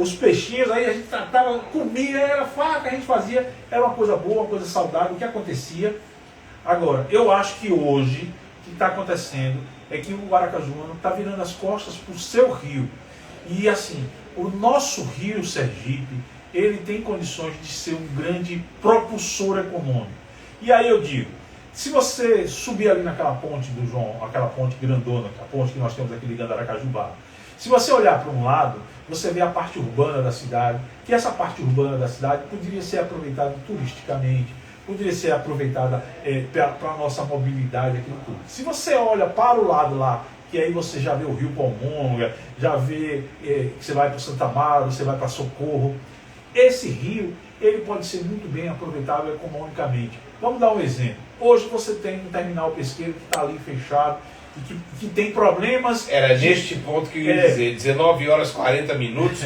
os peixinhos, aí a gente tratava, comia, era farra que a gente fazia, era uma coisa boa, uma coisa saudável, o que acontecia. Agora, eu acho que hoje, o que está acontecendo é que o aracajuano está virando as costas para o seu rio. E assim, o nosso rio Sergipe, ele tem condições de ser um grande propulsor econômico. E aí eu digo, se você subir ali naquela ponte do João, aquela ponte grandona, a ponte que nós temos aqui ligando Aracajubá, se você olhar para um lado, você vê a parte urbana da cidade, que essa parte urbana da cidade poderia ser aproveitada turisticamente, poderia ser aproveitada para a nossa mobilidade aqui no tudo. Se você olha para o lado lá, que aí você já vê o Rio Palmonga, já vê que você vai para Santa Amaro, você vai para Socorro, esse rio ele pode ser muito bem aproveitável economicamente. Vamos dar um exemplo. Hoje você tem um terminal pesqueiro que está ali fechado, e que tem problemas... Era neste ponto que eu ia dizer, 19 horas 40 minutos,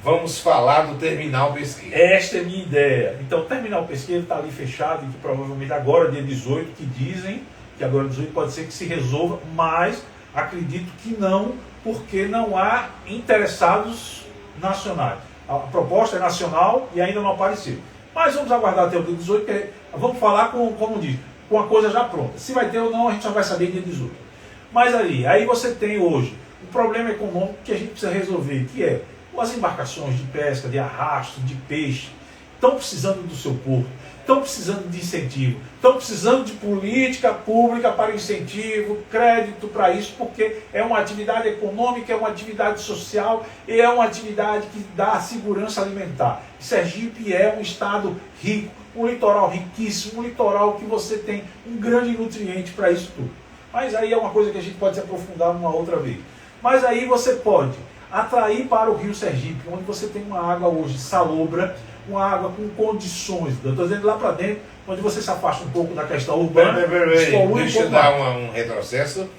vamos falar do terminal pesqueiro. Esta é a minha ideia. Então o terminal pesqueiro está ali fechado, e que provavelmente agora, dia 18, que dizem que agora 18 pode ser que se resolva, mas acredito que não, porque não há interessados nacionais. A proposta é nacional e ainda não apareceu. Mas vamos aguardar até o dia 18, porque vamos falar como diz, com a coisa já pronta. Se vai ter ou não, a gente só vai saber dia 18. Mas aí você tem hoje um problema econômico que a gente precisa resolver, que é as embarcações de pesca, de arrasto, de peixe, estão precisando do seu porto, estão precisando de incentivo, estão precisando de política pública para incentivo, crédito para isso, porque é uma atividade econômica, é uma atividade social e é uma atividade que dá segurança alimentar. Sergipe é um estado rico, um litoral riquíssimo, um litoral que você tem um grande nutriente para isso tudo. Mas aí é uma coisa que a gente pode se aprofundar uma outra vez. Mas aí você pode atrair para o Rio Sergipe, onde você tem uma água hoje salobra, uma água com condições. Eu estou dizendo lá para dentro, onde você se afasta um pouco da questão urbana, despolui Deixa eu dar um retrocesso.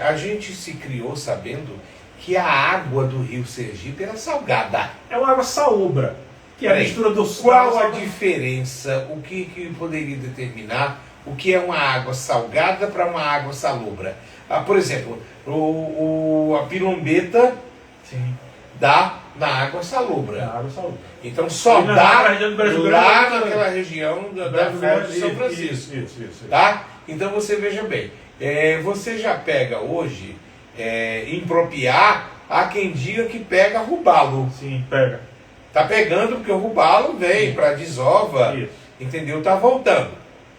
A gente se criou sabendo que a água do Rio Sergipe era salgada. É uma água salobra, que é a mistura dos... Qual a diferença, o que poderia determinar o que é uma água salgada para uma água salobra? Por exemplo, a pirombeta dá na água salobra. água salobra. Então só dá lá naquela região da Fonte de São Francisco. Isso. Tá? Então você veja bem, você já pega hoje, impropriar, há quem diga que pega Rubalo. Sim, pega. Tá pegando porque o Rubalo vem para desova, Isso. entendeu? Tá voltando.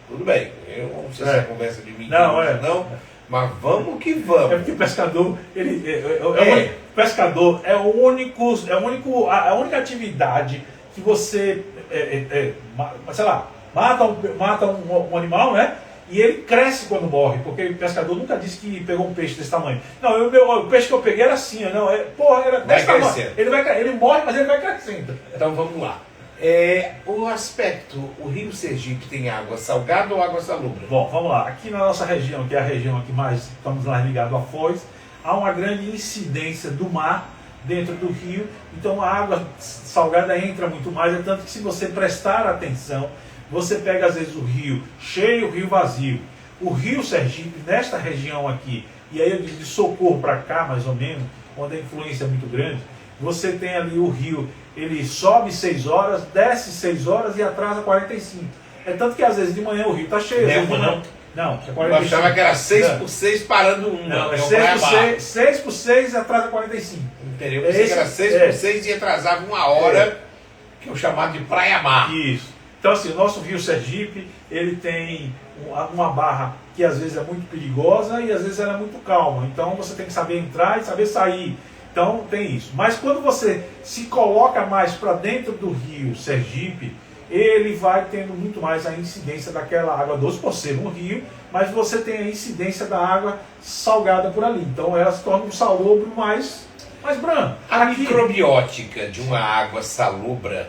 Tudo bem, eu não sei se é conversa de mim não, mas vamos que vamos. É porque o pescador, pescador é a única atividade que você, sei lá, mata um animal, né? E ele cresce quando morre, porque o pescador nunca disse que pegou um peixe desse tamanho. Não, o peixe que eu peguei era assim, não, era desse tamanho. Ele morre, mas ele vai crescendo. Então vamos lá. O aspecto, o Rio Sergipe tem água salgada ou água salobra? Bom, vamos lá. Aqui na nossa região, que é a região que mais estamos lá ligados a Foz, há uma grande incidência do mar dentro do rio, então a água salgada entra muito mais, é tanto que se você prestar atenção, você pega às vezes o rio cheio, o rio vazio. O Rio Sergipe, nesta região aqui, e aí eu digo de Socorro para cá, mais ou menos, onde a influência é muito grande, você tem ali o rio, ele sobe 6 horas, desce 6 horas e atrasa 45. É tanto que às vezes de manhã o rio está cheio. Não, é 45. Eu achava que era 6 por 6 parando uma. Não, é 6 por 6 e atrasa 45. Entendeu? Eu pensei que era 6 por 6 e atrasava 1 hora, que eu chamava de praia-mar. Isso. Então assim, o nosso Rio Sergipe, ele tem uma barra que às vezes é muito perigosa e às vezes ela é muito calma. Então você tem que saber entrar e saber sair. Então tem isso. Mas quando você se coloca mais para dentro do Rio Sergipe, ele vai tendo muito mais a incidência daquela água doce, por ser um rio, mas você tem a incidência da água salgada por ali. Então ela se torna um salobro mais branco. A microbiótica de uma água salobra,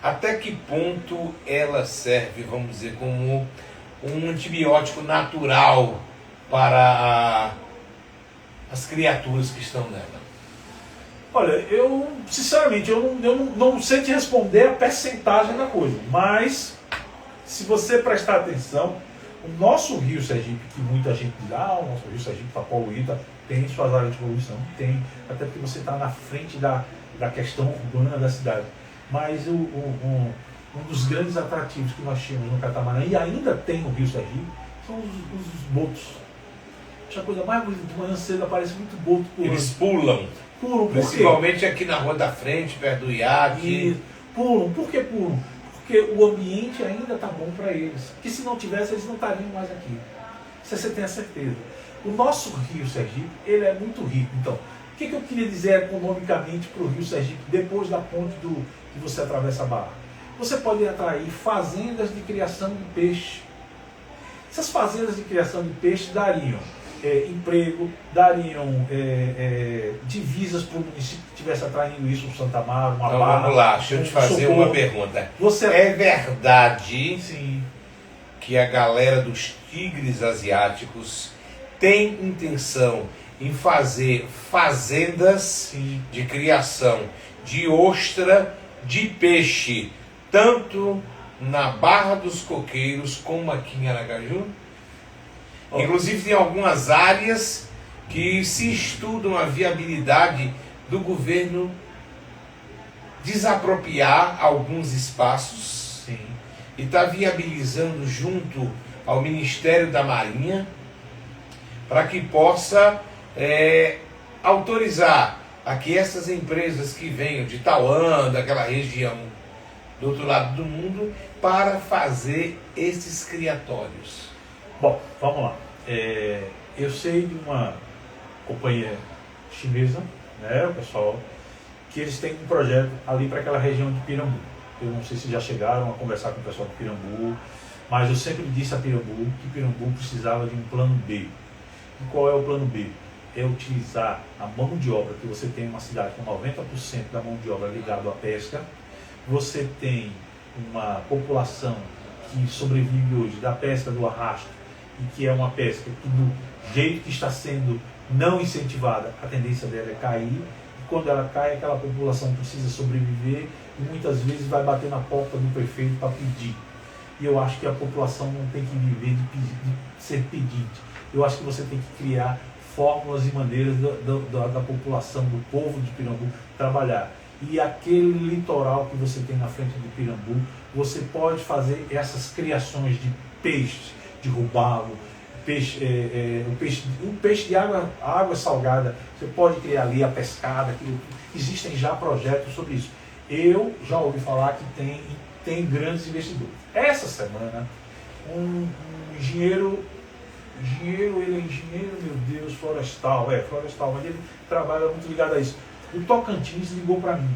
até que ponto ela serve, vamos dizer, como um antibiótico natural para as criaturas que estão nela? Olha, eu sinceramente eu não sei te responder a percentagem da coisa, mas se você prestar atenção, o nosso Rio Sergipe, que muita gente diz, o nosso Rio Sergipe está poluído, tem suas áreas de poluição, tem, até porque você está na frente da questão urbana da cidade. Mas um dos grandes atrativos que nós tínhamos no Catamarã, e ainda tem no Rio Sergipe, são os botos. Acho a coisa mais bonita, de manhã cedo aparece muito boto pulando. Eles pulam. Pulam, principalmente aqui na rua da frente, perto do iate. Pulam. Por que pulam? Porque o ambiente ainda está bom para eles. Porque se não tivesse, eles não estariam mais aqui. Isso você tem a certeza. O nosso Rio Sergipe, ele é muito rico. Então, o que eu queria dizer economicamente para o Rio Sergipe, depois da ponte que você atravessa a barra? Você pode atrair fazendas de criação de peixe. Essas fazendas de criação de peixe dariam emprego, dariam divisas para o município que estivesse atraindo isso, um Santa Amaro, uma então, barra. Vamos lá, deixa eu te fazer uma pergunta. É verdade que a galera dos tigres asiáticos tem intenção em fazer fazendas de criação de ostra, de peixe, tanto na Barra dos Coqueiros como aqui em Aracaju? Inclusive tem algumas áreas que se estudam a viabilidade do governo desapropriar alguns espaços e está viabilizando junto ao Ministério da Marinha para que possa autorizar a que essas empresas que venham de Tauã, daquela região do outro lado do mundo, para fazer esses criatórios. Bom, vamos lá. Eu sei de uma companhia chinesa, né, o pessoal, que eles têm um projeto ali para aquela região de Pirambu. Eu não sei se já chegaram a conversar com o pessoal de Pirambu, mas eu sempre disse a Pirambu que Pirambu precisava de um plano B. E qual é o plano B? É utilizar a mão de obra, que você tem uma cidade com 90% da mão de obra ligada à pesca, você tem uma população que sobrevive hoje da pesca do arrasto, e que é uma pesca que do jeito que está sendo não incentivada, a tendência dela é cair, e quando ela cai, aquela população precisa sobreviver e muitas vezes vai bater na porta do prefeito para pedir. E eu acho que a população não tem que viver de ser pedinte. Eu acho que você tem que criar fórmulas e maneiras da população, do povo de Pirambu trabalhar. E aquele litoral que você tem na frente de Pirambu, você pode fazer essas criações de peixe, de robalo, o peixe de água salgada, você pode criar ali a pescada, existem já projetos sobre isso. Eu já ouvi falar que tem grandes investidores. Essa semana, um engenheiro, ele é engenheiro, meu Deus, florestal, mas ele trabalha muito ligado a isso. O Tocantins ligou para mim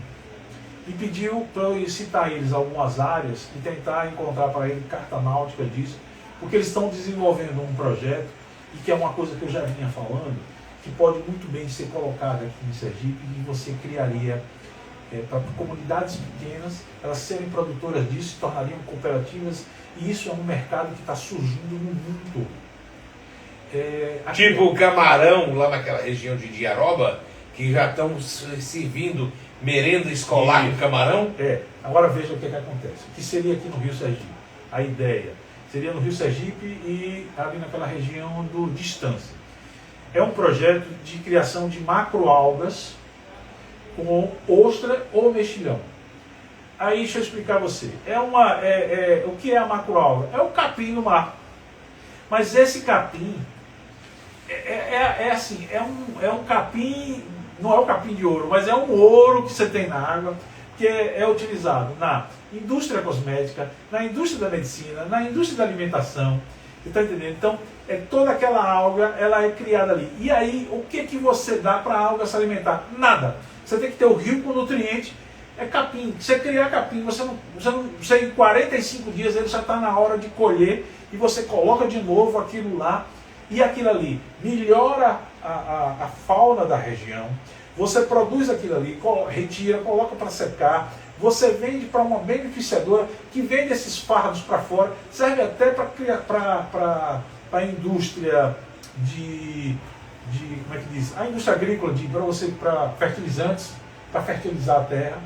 e pediu para eu citar eles algumas áreas e tentar encontrar para ele carta náutica disso, porque eles estão desenvolvendo um projeto, e que é uma coisa que eu já vinha falando, que pode muito bem ser colocado aqui em Sergipe, e você criaria para comunidades pequenas, elas serem produtoras disso, se tornariam cooperativas, e isso é um mercado que está surgindo no mundo todo. Tipo o camarão lá naquela região de Diaroba, que já estão servindo merenda escolar com camarão. Agora veja o que acontece. O que seria aqui no Rio Sergipe? A ideia seria no Rio Sergipe e ali naquela região do Distância. É um projeto de criação de macroalgas com ostra ou mexilhão. Aí deixa eu explicar a você. O que é a macroalga? É o capim no mar. Mas esse capim é um capim, não é o capim de ouro, mas é um ouro que você tem na água, que é utilizado na indústria cosmética, na indústria da medicina, na indústria da alimentação. Você está entendendo? Então, toda aquela alga, ela é criada ali. E aí, o que você dá para a alga se alimentar? Nada. Você tem que ter o rio com nutriente, é capim. Você criar capim, você em 45 dias ele já está na hora de colher, e você coloca de novo aquilo lá, e aquilo ali melhora a fauna da região. Você produz aquilo ali, retira, coloca para secar, você vende para uma beneficiadora que vende esses fardos para fora, serve até para a indústria como é que diz? A indústria agrícola, para fertilizantes, para fertilizar a terra.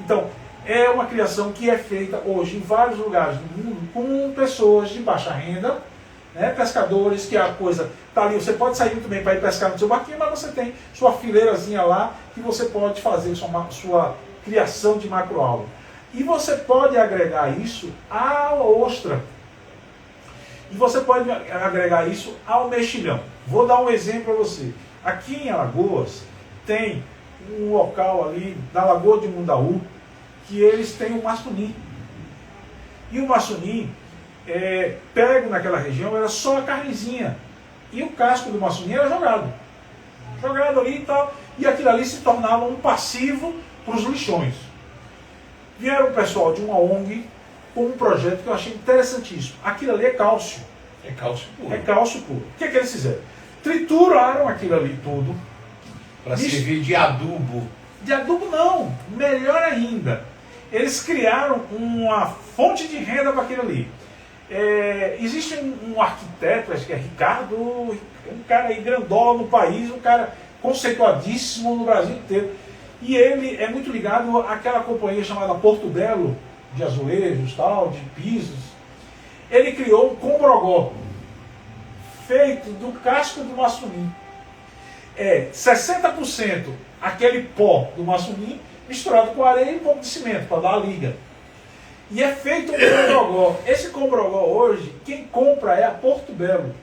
Então, é uma criação que é feita hoje em vários lugares do mundo com pessoas de baixa renda, né, pescadores, que a coisa está ali. Você pode sair muito bem para ir pescar no seu barquinho, mas você tem sua fileirazinha lá que você pode fazer sua criação de macroalga. E você pode agregar isso à ostra. E você pode agregar isso ao mexilhão. Vou dar um exemplo para você. Aqui em Alagoas tem um local ali, na Lagoa de Mundaú, que eles têm o maçunim. E o maçunim, pego naquela região, era só a carnezinha. E o casco do maçunim era jogado. Jogado ali e tal. E aquilo ali se tornava um passivo para os lixões. Vieram o pessoal de uma ONG com um projeto que eu achei interessantíssimo. Aquilo ali é cálcio. É cálcio puro. É cálcio puro. O que eles fizeram? Trituraram aquilo ali tudo. Para servir de adubo. De adubo não, melhor ainda. Eles criaram uma fonte de renda para aquilo ali. Existe um arquiteto, acho que é Ricardo, um cara aí grandão no país, um cara conceituadíssimo no Brasil inteiro. E ele é muito ligado àquela companhia chamada Porto Belo, de azulejos, tal, de pisos. Ele criou um combrogó, feito do casco do maçunim. 60% aquele pó do maçunim misturado com areia e um pouco de cimento para dar a liga. E é feito um combrogó. Esse combrogó hoje, quem compra é a Porto Belo.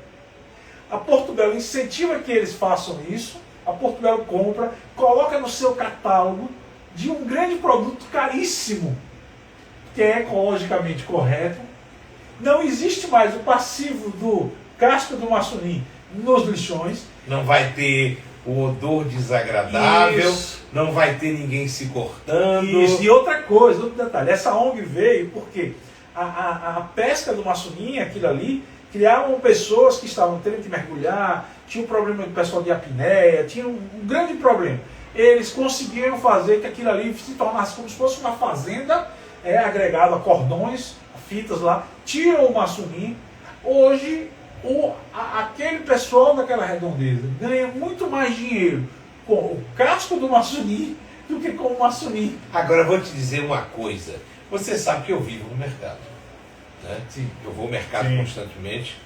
A Porto Belo incentiva que eles façam isso. A Porto Belo compra, coloca no seu catálogo de um grande produto caríssimo, que é ecologicamente correto. Não existe mais o passivo do casco do maçunim nos lixões. Não vai ter o odor desagradável, Isso. Não vai ter ninguém se cortando. Isso. E outra coisa, outro detalhe, essa ONG veio porque a pesca do maçunim, aquilo ali, criavam pessoas que estavam tendo que mergulhar, tinha um problema do pessoal de apneia, tinha um grande problema. Eles conseguiram fazer que aquilo ali se tornasse como se fosse uma fazenda é agregado a cordões, a fitas lá, tiram o maçunim. Hoje, aquele pessoal daquela redondeza ganha muito mais dinheiro com o casco do maçunim do que com o maçunim. Agora eu vou te dizer uma coisa. Você sabe que eu vivo no mercado, né? Sim. Eu vou ao mercado Sim. constantemente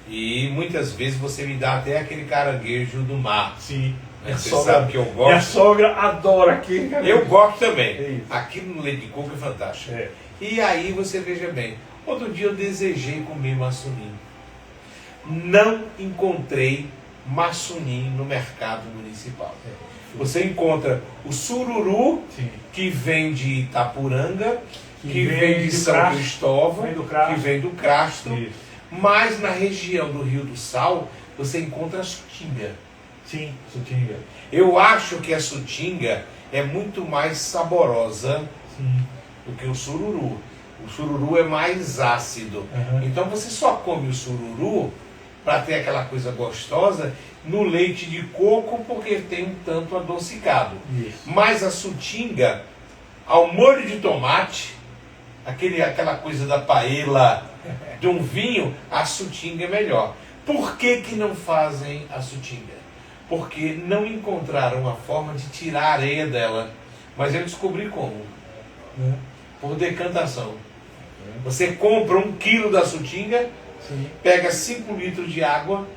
e muitas vezes você me dá até aquele caranguejo do mar. Sim. Você sabe que eu gosto. Minha sogra adora aquele caranguejo. Eu gosto também. É isso. Aquilo no leite de coco é fantástico. É. E aí você veja bem, outro dia eu desejei comer maçunim. Não encontrei maçunim no mercado municipal. Você encontra o sururu, Sim. que vem de Itapuranga, que vem vem de de São Crasto, Cristóvão, vem do Crasto. que vem do Crasto, Isso. mas na região do Rio do Sal você encontra a sutinga. Sim, sutinga. Eu acho que a sutinga é muito mais saborosa Sim. do que o sururu. O sururu é mais ácido. Uhum. Então você só come o sururu para ter aquela coisa gostosa no leite de coco, porque tem um tanto adocicado. Isso. Mas a sutinga, ao molho de tomate, aquela coisa da paella de um vinho, a sutinga é melhor. Por que que não fazem a sutinga? Porque não encontraram a forma de tirar a areia dela. Mas eu descobri como. Né? Por decantação. Você compra 1 quilo da sutinga, Sim. pega 5 litros de água,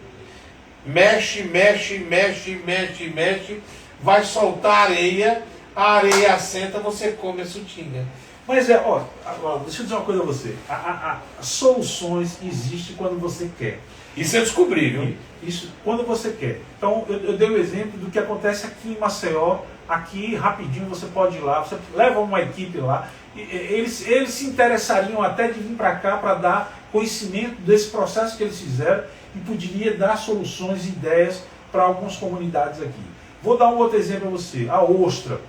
mexe, mexe, mexe, mexe, mexe, vai soltar a areia assenta, você come a sutinga. Mas agora, deixa eu dizer uma coisa a você. As soluções existem quando você quer. Isso eu descobri, viu? Isso quando você quer. Então, eu dei o exemplo do que acontece aqui em Maceió. Aqui, rapidinho, você pode ir lá, você leva uma equipe lá. Eles se interessariam até de vir para cá para dar conhecimento desse processo que eles fizeram e poderia dar soluções e ideias para algumas comunidades aqui. Vou dar um outro exemplo a você. A ostra.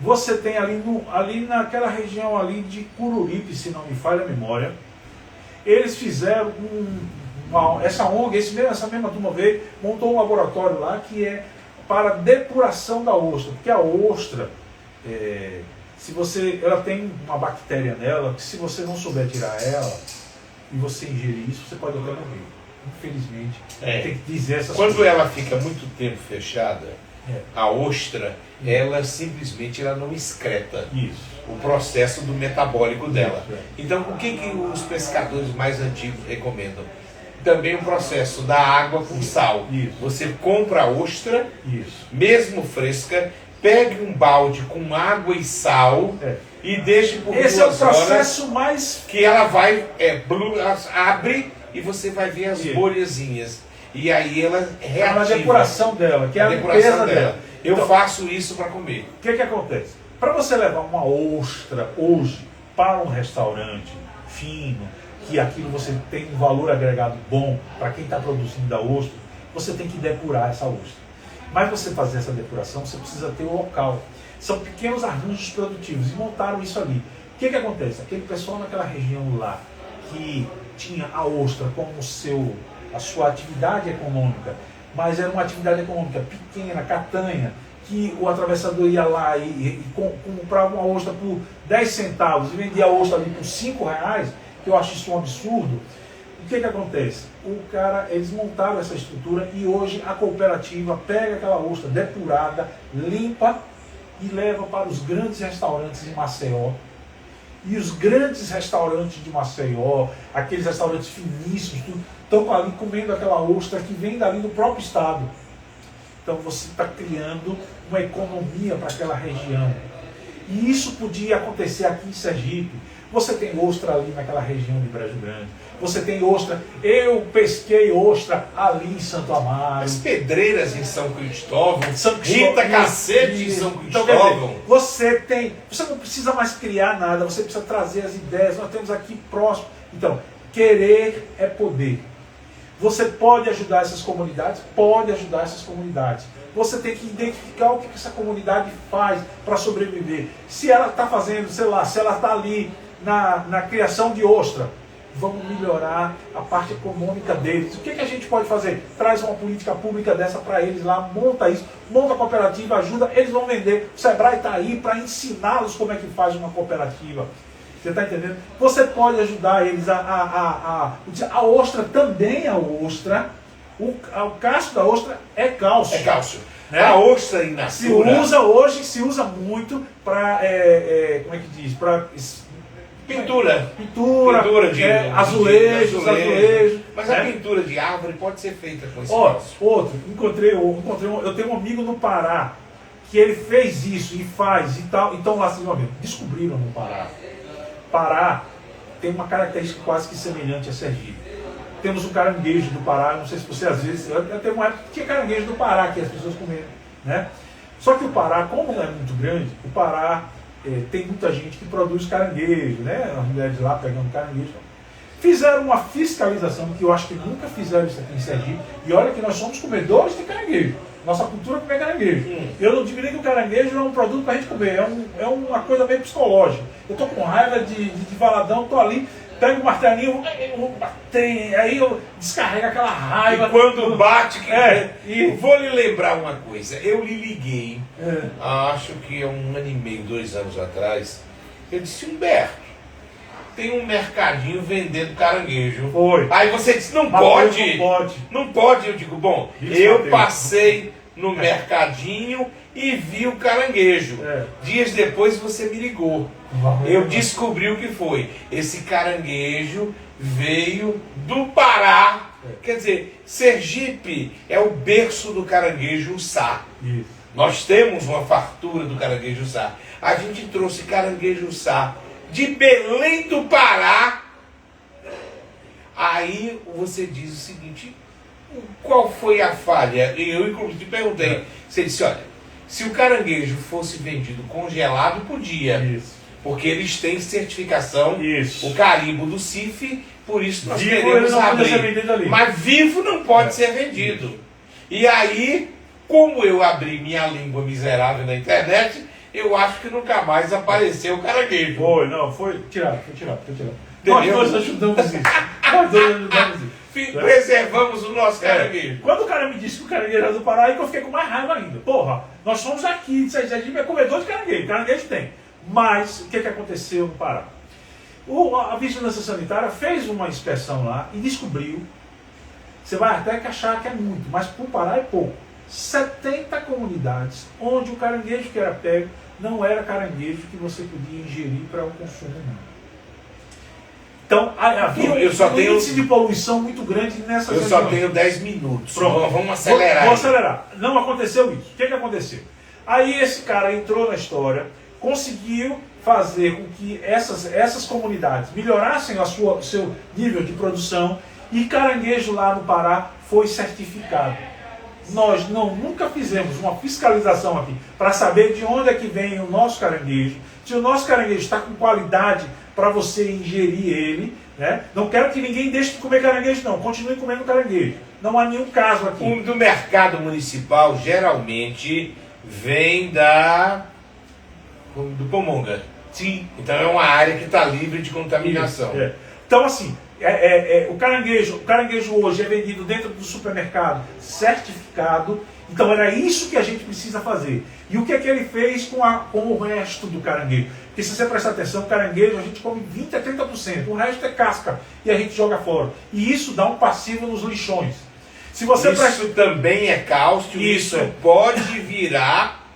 Você tem ali naquela região ali de Cururipe, se não me falha a memória, eles fizeram essa ONG, essa mesma turma veio, montou um laboratório lá que é para depuração da ostra, porque a ostra, ela tem uma bactéria nela, que se você não souber tirar ela e você ingerir isso, você pode até morrer. Infelizmente, tem que dizer essas Quando coisas. ela fica muito tempo fechada, a ostra, ela simplesmente não excreta Isso. o processo do metabólico dela. Isso, Então, o que os pescadores mais antigos recomendam? Também o processo da água com sal. Isso. Você compra a ostra, Isso. mesmo fresca, pegue um balde com água e sal e deixe por Esse é o 2 horas processo mais... que ela vai, abre e você vai ver as Isso. bolhazinhas. E aí ela É reativa. a depuração dela, que é a limpeza dela. Eu Então, faço isso para comer. o que acontece? Para você levar uma ostra hoje para um restaurante fino, que aquilo você tem um valor agregado bom para quem está produzindo a ostra, você tem que depurar essa ostra. Mas você fazer essa depuração, você precisa ter o local. São pequenos arranjos produtivos e montaram isso ali. O que acontece? Aquele pessoal naquela região lá que tinha a ostra como a sua atividade econômica, mas era uma atividade econômica pequena, catanha, que o atravessador ia lá e comprava uma ostra por 10 centavos e vendia a ostra ali por 5 reais, que eu acho isso um absurdo. O que acontece? Eles montaram essa estrutura e hoje a cooperativa pega aquela ostra depurada, limpa e leva para os grandes restaurantes de Maceió. E os grandes restaurantes de Maceió, aqueles restaurantes finíssimos, estão ali comendo aquela ostra que vem dali do próprio estado. Então você está criando uma economia para aquela região. E isso podia acontecer aqui em Sergipe. Você tem ostra ali naquela região de Brejo Grande. Você tem ostra. Eu pesquei ostra ali em Santo Amaro. As pedreiras em São Cristóvão, São Rita Cristóvão, Cacete em São Então, quer Cristóvão. dizer, você não precisa mais criar nada, você precisa trazer as ideias, nós temos aqui próximo. Então, querer é poder. Você pode ajudar essas comunidades? Pode ajudar essas comunidades. Você tem que identificar o que essa comunidade faz para sobreviver. Se ela está fazendo, sei lá, se ela está ali na criação de ostra, vamos melhorar a parte econômica deles. O que a gente pode fazer? Traz uma política pública dessa para eles lá, monta isso, monta a cooperativa, ajuda, eles vão vender. O Sebrae está aí para ensiná-los como é que faz uma cooperativa. Você está entendendo? Você pode ajudar eles a ostra também é ostra. O casco da ostra é cálcio. É cálcio. Né? A ostra in natura Se usa muito para, como é que diz? Para pintura de azulejos. Mas né? a pintura de árvore pode ser feita com esse Outro, cálcio. eu tenho um amigo no Pará que ele fez isso e faz e tal. Então lá, assim, descobriram no Pará. Pará tem uma característica quase que semelhante a Sergipe. Temos o caranguejo do Pará, não sei se você às vezes... Eu tenho uma época que tinha caranguejo do Pará, que as pessoas comiam, né? Só que o Pará, como não é muito grande, o Pará tem muita gente que produz caranguejo, né? As mulheres lá pegando caranguejo. Fizeram uma fiscalização, que eu acho que nunca fizeram isso aqui em Sergipe, e olha que nós somos comedores de caranguejo. Nossa cultura é comer caranguejo. Eu não digo nem que o caranguejo é um produto para a gente comer, é uma coisa meio psicológica. Eu estou com raiva de valadão, estou ali, pego o martelinho, vou bater, aí eu descarrego aquela raiva. E quando bate, vou lhe lembrar uma coisa. Eu lhe liguei, acho que 1 ano e meio, 2 anos atrás. Eu disse, Humberto, tem um mercadinho vendendo caranguejo. Foi. Aí você disse, não Mateus, pode. não pode. Não pode. Eu digo, bom, Isso, eu Mateus. passei no mercadinho e vi o caranguejo. Dias depois você me ligou. Eu descobri o que foi. Esse caranguejo veio do Pará. Quer dizer, Sergipe é o berço do caranguejo uçá. Isso. Nós temos uma fartura do caranguejo uçá. A gente trouxe caranguejo uçá de Belém do Pará. Aí você diz o seguinte, qual foi a falha? Eu inclusive perguntei. Você disse, olha, se o caranguejo fosse vendido congelado, podia. Isso. Porque eles têm certificação, Isso. o carimbo do CIF, por isso nós Vivo, queremos ele não pode ser abrir. vendido ali. Mas vivo não pode ser vendido. E aí, como eu abri minha língua miserável na internet, eu acho que nunca mais apareceu o caranguejo. Foi tirado. Entendeu? Nós dois ajudamos isso. Preservamos o nosso caranguejo. Quando o cara me disse que o caranguejo era do Pará, aí que eu fiquei com mais raiva ainda. Porra, nós somos aqui de Sergipe, é comedor de caranguejo. Caranguejo tem. Mas, o que aconteceu no Pará? A Vigilância Sanitária fez uma inspeção lá e descobriu, você vai até que achar que é muito, mas para o Pará é pouco, 70 comunidades onde o caranguejo que era pego não era caranguejo que você podia ingerir para o consumo humano. Então, havia um índice de poluição muito grande nessas regiões. Eu só tenho 10 minutos. Pronto. Vamos acelerar. Vou acelerar. Não aconteceu isso. O que aconteceu? Aí esse cara entrou na história, conseguiu fazer com que essas comunidades melhorassem o seu nível de produção e caranguejo lá no Pará foi certificado. Nós nunca fizemos uma fiscalização aqui para saber de onde é que vem o nosso caranguejo, se o nosso caranguejo está com qualidade para você ingerir ele, né? Não quero que ninguém deixe de comer caranguejo, não. Continue comendo caranguejo. Não há nenhum caso aqui. O do mercado municipal geralmente vem do Pomonga. Sim. Então é uma área que está livre de contaminação. Então assim, o caranguejo hoje é vendido dentro do supermercado certificado. Então era isso que a gente precisa fazer. E o que é que ele fez com o resto do caranguejo? Porque se você prestar atenção, o caranguejo a gente come 20% a 30%. O resto é casca e a gente joga fora. E isso dá um passivo nos lixões. Se você isso também é cálcio, isso pode virar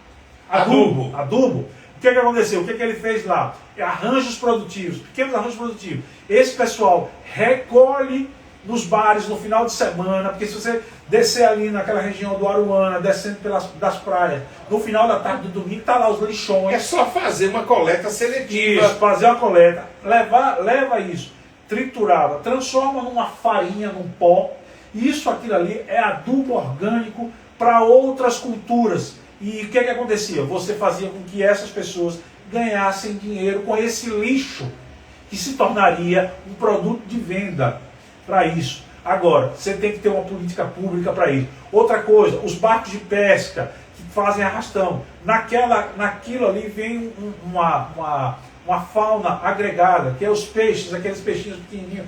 adubo. O que aconteceu? O que ele fez lá? Arranjos produtivos, pequenos arranjos produtivos. Esse pessoal recolhe nos bares no final de semana, porque se você descer ali naquela região do Aruana, descendo das praias, no final da tarde do domingo, tá lá os lixões. É só fazer uma coleta seletiva. Isso, fazer uma coleta, leva isso, triturava, transforma numa farinha, num pó. Isso, aquilo ali é adubo orgânico para outras culturas. E o que acontecia? Você fazia com que essas pessoas ganhassem dinheiro com esse lixo, que se tornaria um produto de venda para isso. Agora, você tem que ter uma política pública para isso. Outra coisa, os barcos de pesca que fazem arrastão. Naquilo ali vem uma fauna agregada, que é os peixes, aqueles peixinhos pequenininhos.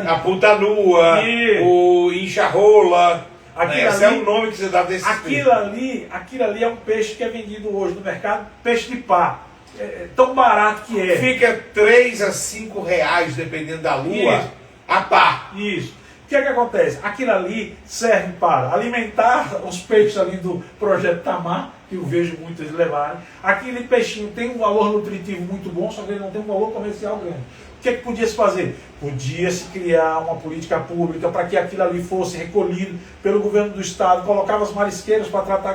A puta-nua, o incha-rola. Esse é o nome que você dá desse peixe. Aquilo ali é um peixe que é vendido hoje no mercado, peixe de pá. tão barato que é. Fica 3 a 5 reais, dependendo da lua, Isso. a pá. Isso. O que é que acontece? Aquilo ali serve para alimentar os peixes ali do Projeto Tamar, que eu vejo muitos levarem. Aquele peixinho tem um valor nutritivo muito bom, só que ele não tem um valor comercial grande. O que é que podia se fazer? Podia-se criar uma política pública para que aquilo ali fosse recolhido pelo governo do estado, colocava as marisqueiras para tratar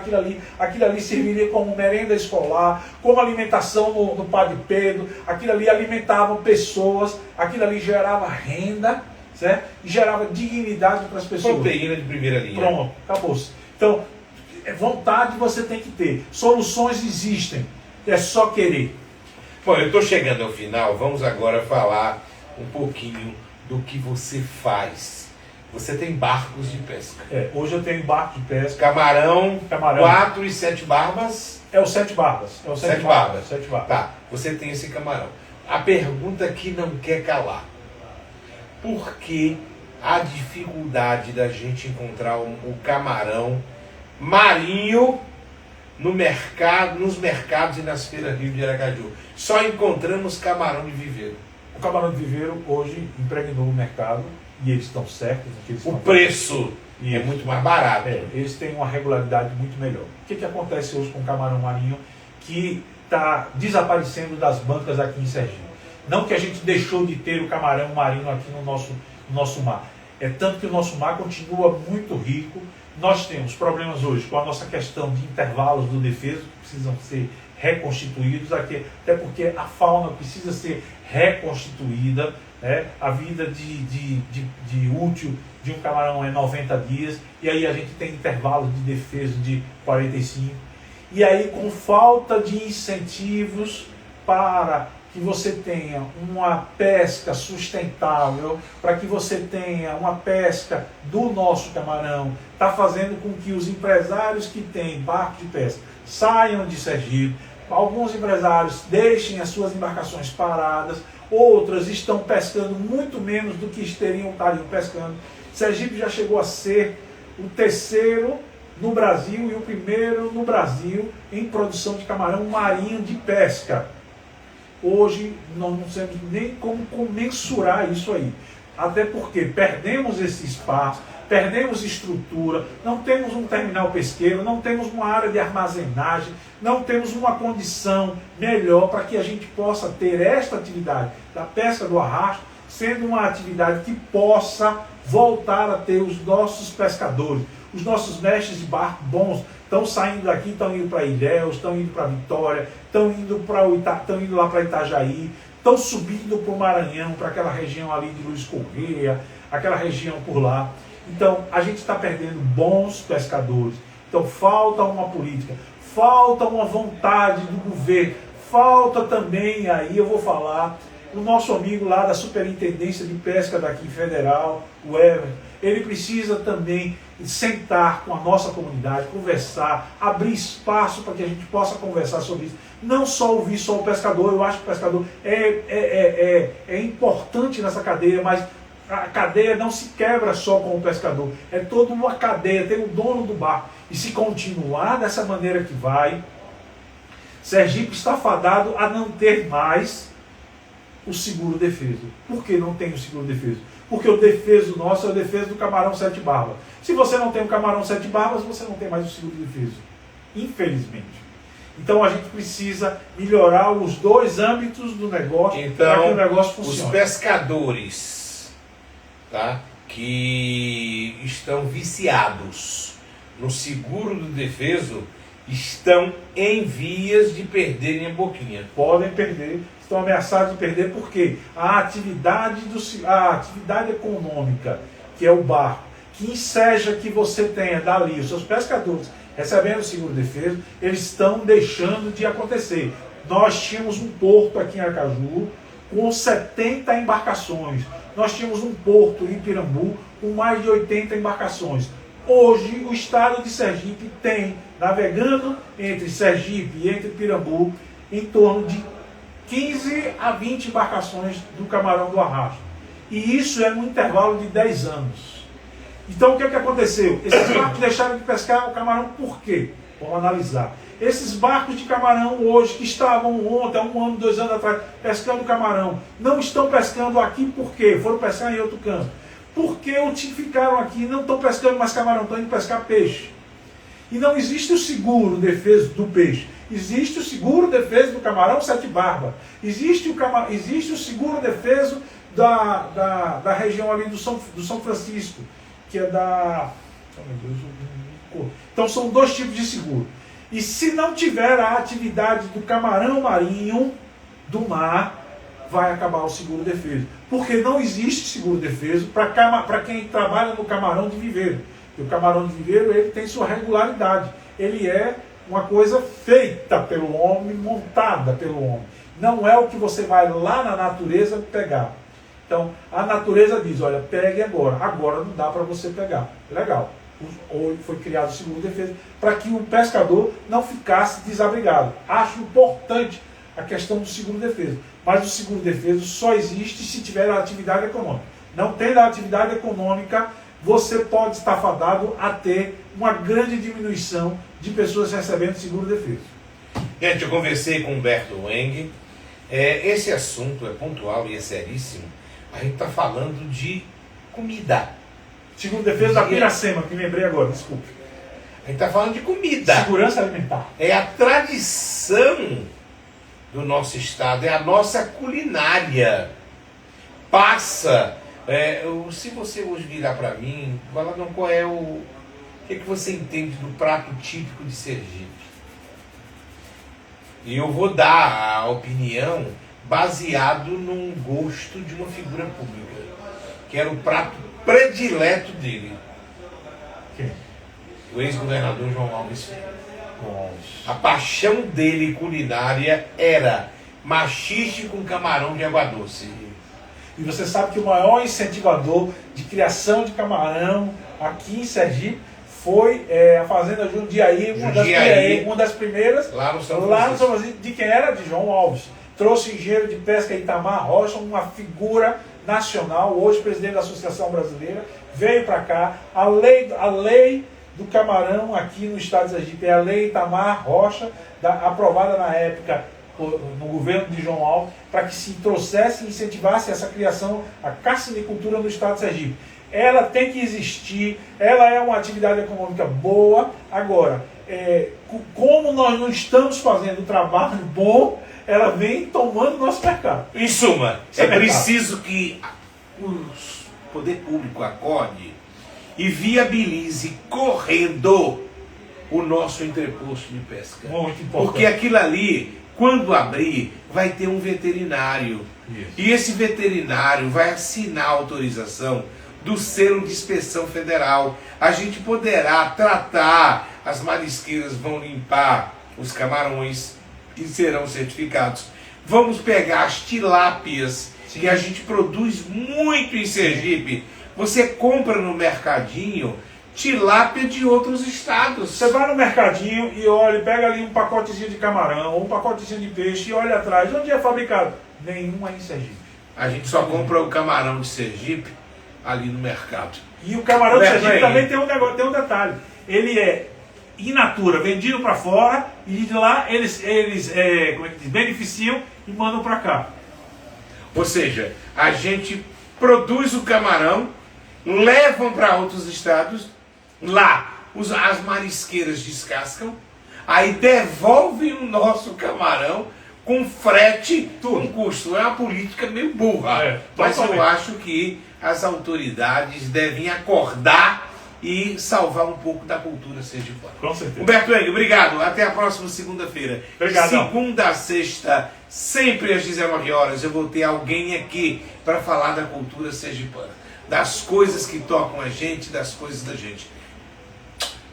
aquilo ali serviria como merenda escolar, como alimentação no Padre Pedro, aquilo ali alimentava pessoas, aquilo ali gerava renda, certo? E gerava dignidade para as pessoas. Proteína de primeira linha. Pronto, acabou-se. Então, vontade você tem que ter. Soluções existem. É só querer. Bom, eu estou chegando ao final. Vamos agora falar um pouquinho do que você faz. Você tem barcos de pesca. Hoje eu tenho barco de pesca. Camarão. 4 e 7 barbas. É o 7 barbas. É o 7 barbas. 7 barbas. Tá, você tem esse camarão. A pergunta que não quer calar. Por que a dificuldade da gente encontrar o camarão marinho no mercado, nos mercados e nas feiras Rio de Aracaju? Só encontramos camarão de viveiro. O camarão de viveiro hoje impregnou o mercado e eles estão certos. O preço é muito mais barato. Eles têm uma regularidade muito melhor. O que acontece hoje com o camarão marinho que está desaparecendo das bancas aqui em Sergipe? Não que a gente deixou de ter o camarão marinho aqui no nosso mar. É tanto que o nosso mar continua muito rico. Nós temos problemas hoje com a nossa questão de intervalos do defeso, que precisam ser reconstituídos, até porque a fauna precisa ser reconstituída, né? A vida de útil de um camarão é 90 dias, e aí a gente tem intervalos de defeso de 45. E aí, com falta de incentivos para que você tenha uma pesca sustentável, para que você tenha uma pesca do nosso camarão, está fazendo com que os empresários que têm barco de pesca saiam de Sergipe. Alguns empresários deixem as suas embarcações paradas, outras estão pescando muito menos do que estariam pescando. Sergipe já chegou a ser o terceiro no Brasil e o primeiro no Brasil em produção de camarão marinho de pesca. Hoje nós não sabemos nem como comensurar isso aí. Até porque perdemos esse espaço, perdemos estrutura, não temos um terminal pesqueiro, não temos uma área de armazenagem, não temos uma condição melhor para que a gente possa ter esta atividade da pesca do arrasto, sendo uma atividade que possa voltar a ter os nossos pescadores, os nossos mestres de barco bons. Estão saindo daqui, estão indo para Ilhéus, estão indo para Vitória, estão indo lá para Itajaí, estão subindo para o Maranhão, para aquela região ali de Luiz Correia, aquela região por lá. Então, a gente está perdendo bons pescadores. Então, falta uma política, falta uma vontade do governo, falta também, aí eu vou falar, o nosso amigo lá da Superintendência de Pesca daqui federal, o Everton, ele precisa também sentar com a nossa comunidade, conversar, abrir espaço para que a gente possa conversar sobre isso. Não só ouvir só o pescador, eu acho que o pescador é importante nessa cadeia, mas a cadeia não se quebra só com o pescador. É toda uma cadeia, tem o dono do barco. E se continuar dessa maneira que vai, Sergipe está fadado a não ter mais o seguro defeso. Por que não tem o seguro defeso? Porque o defeso nosso é o defeso do camarão 7 barbas. Se você não tem o camarão 7 barbas, você não tem mais o seguro defeso. Infelizmente. Então a gente precisa melhorar os dois âmbitos do negócio para que o negócio funcione. Os pescadores, tá, que estão viciados no seguro do defeso estão em vias de perderem a boquinha. Podem perder, estão ameaçados de perder porque a atividade econômica, que é o barco, que enseja que você tenha dali os seus pescadores recebendo o seguro defeso, eles estão deixando de acontecer. Nós tínhamos um porto aqui em Aracaju com 70 embarcações. Nós tínhamos um porto em Pirambu com mais de 80 embarcações. Hoje, o estado de Sergipe tem, navegando entre Sergipe e entre Pirambu, em torno de 15 a 20 embarcações do camarão do arrasto. E isso é num intervalo de 10 anos. Então, o que aconteceu? Esses barcos deixaram de pescar o camarão por quê? Vamos analisar. Esses barcos de camarão hoje, que estavam ontem, há 1 ano, 2 anos atrás, pescando camarão, não estão pescando aqui por quê? Foram pescar em outro canto. Porque ficaram aqui, não estão pescando mais camarão, estão indo pescar peixe. E não existe o seguro defesa do peixe. Existe o seguro defesa do camarão sete barba. Existe o seguro defesa da região ali do São Francisco, que é da... Oh, meu Deus, então são 2 tipos de seguro. E se não tiver a atividade do camarão marinho do mar, vai acabar o seguro defesa. Porque não existe seguro defesa para quem trabalha no camarão de viveiro. E o camarão de viveiro, ele tem sua regularidade. Ele é uma coisa feita pelo homem, montada pelo homem. Não é o que você vai lá na natureza pegar. Então, a natureza diz, olha, pegue agora. Agora não dá para você pegar. Legal. Ou foi criado o seguro defesa para que o pescador não ficasse desabrigado. Acho importante a questão do seguro defesa. Mas o seguro defesa só existe se tiver a atividade econômica. Não tendo a atividade econômica, você pode estar fadado a ter uma grande diminuição de pessoas recebendo seguro defesa. Gente, eu conversei com o Humberto Weng. Esse assunto é pontual e é seríssimo. A gente está falando de comida. Seguro defesa da Piracema, que lembrei agora, desculpe. A gente está falando de comida. Segurança alimentar. É a tradição do nosso estado, é a nossa culinária. Passa. Se você hoje virar para mim, vai lá, qual é o que você entende do prato típico de Sergipe? E eu vou dar a opinião baseado num gosto de uma figura pública, que era o prato predileto dele. Quem? O ex-governador João Alves Filho. A paixão dele culinária era maxixe com camarão de água doce. E você sabe que o maior incentivador de criação de camarão aqui em Sergipe foi a Fazenda Jundiaí, uma das primeiras, lá no São Francisco, de quem era? De João Alves. Trouxe o engenheiro de pesca Itamar Rocha, uma figura nacional, hoje presidente da Associação Brasileira, veio para cá. A lei do camarão aqui no estado de Sergipe é a lei Itamar Rocha, aprovada na época no governo de João Alves, para que se trouxesse e incentivasse essa criação, a carcinicultura no estado de Sergipe. Ela tem que existir, ela é uma atividade econômica boa. Agora, como nós não estamos fazendo trabalho bom, ela vem tomando nosso mercado. Em suma, é preciso que o poder público acorde e viabilize correndo o nosso entreposto de pesca. Muito importante. Porque aquilo ali, quando abrir, vai ter um veterinário. Isso. E esse veterinário vai assinar a autorização do selo de inspeção federal. A gente poderá tratar, as marisqueiras vão limpar os camarões e serão certificados. Vamos pegar as tilápias, sim, que a gente produz muito em Sergipe. Você compra no mercadinho tilápia de outros estados. Você vai no mercadinho e olha, pega ali um pacotezinho de camarão ou um pacotezinho de peixe e olha atrás. Onde é fabricado? Nenhum aí em Sergipe. A gente só compra o camarão de Sergipe ali no mercado. E o camarão de Sergipe também tem um detalhe. Ele é in natura, vendido para fora, e de lá eles como é que diz, beneficiam e mandam para cá. Ou seja, a gente produz o camarão, levam para outros estados, lá as marisqueiras descascam, aí devolvem o nosso camarão com frete, com custo. É uma política meio burra, mas eu acho que as autoridades devem acordar e salvar um pouco da cultura sergipana. Com certeza. Humberto Weng, obrigado. Até a próxima segunda-feira. Obrigado. Segunda a sexta, sempre às 19 horas, eu vou ter alguém aqui para falar da cultura sergipana, das coisas que tocam a gente, das coisas da gente.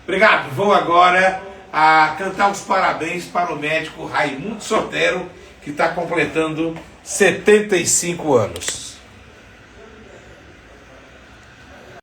Obrigado. Vou agora a cantar os parabéns para o médico Raimundo Sotero, que está completando 75 anos.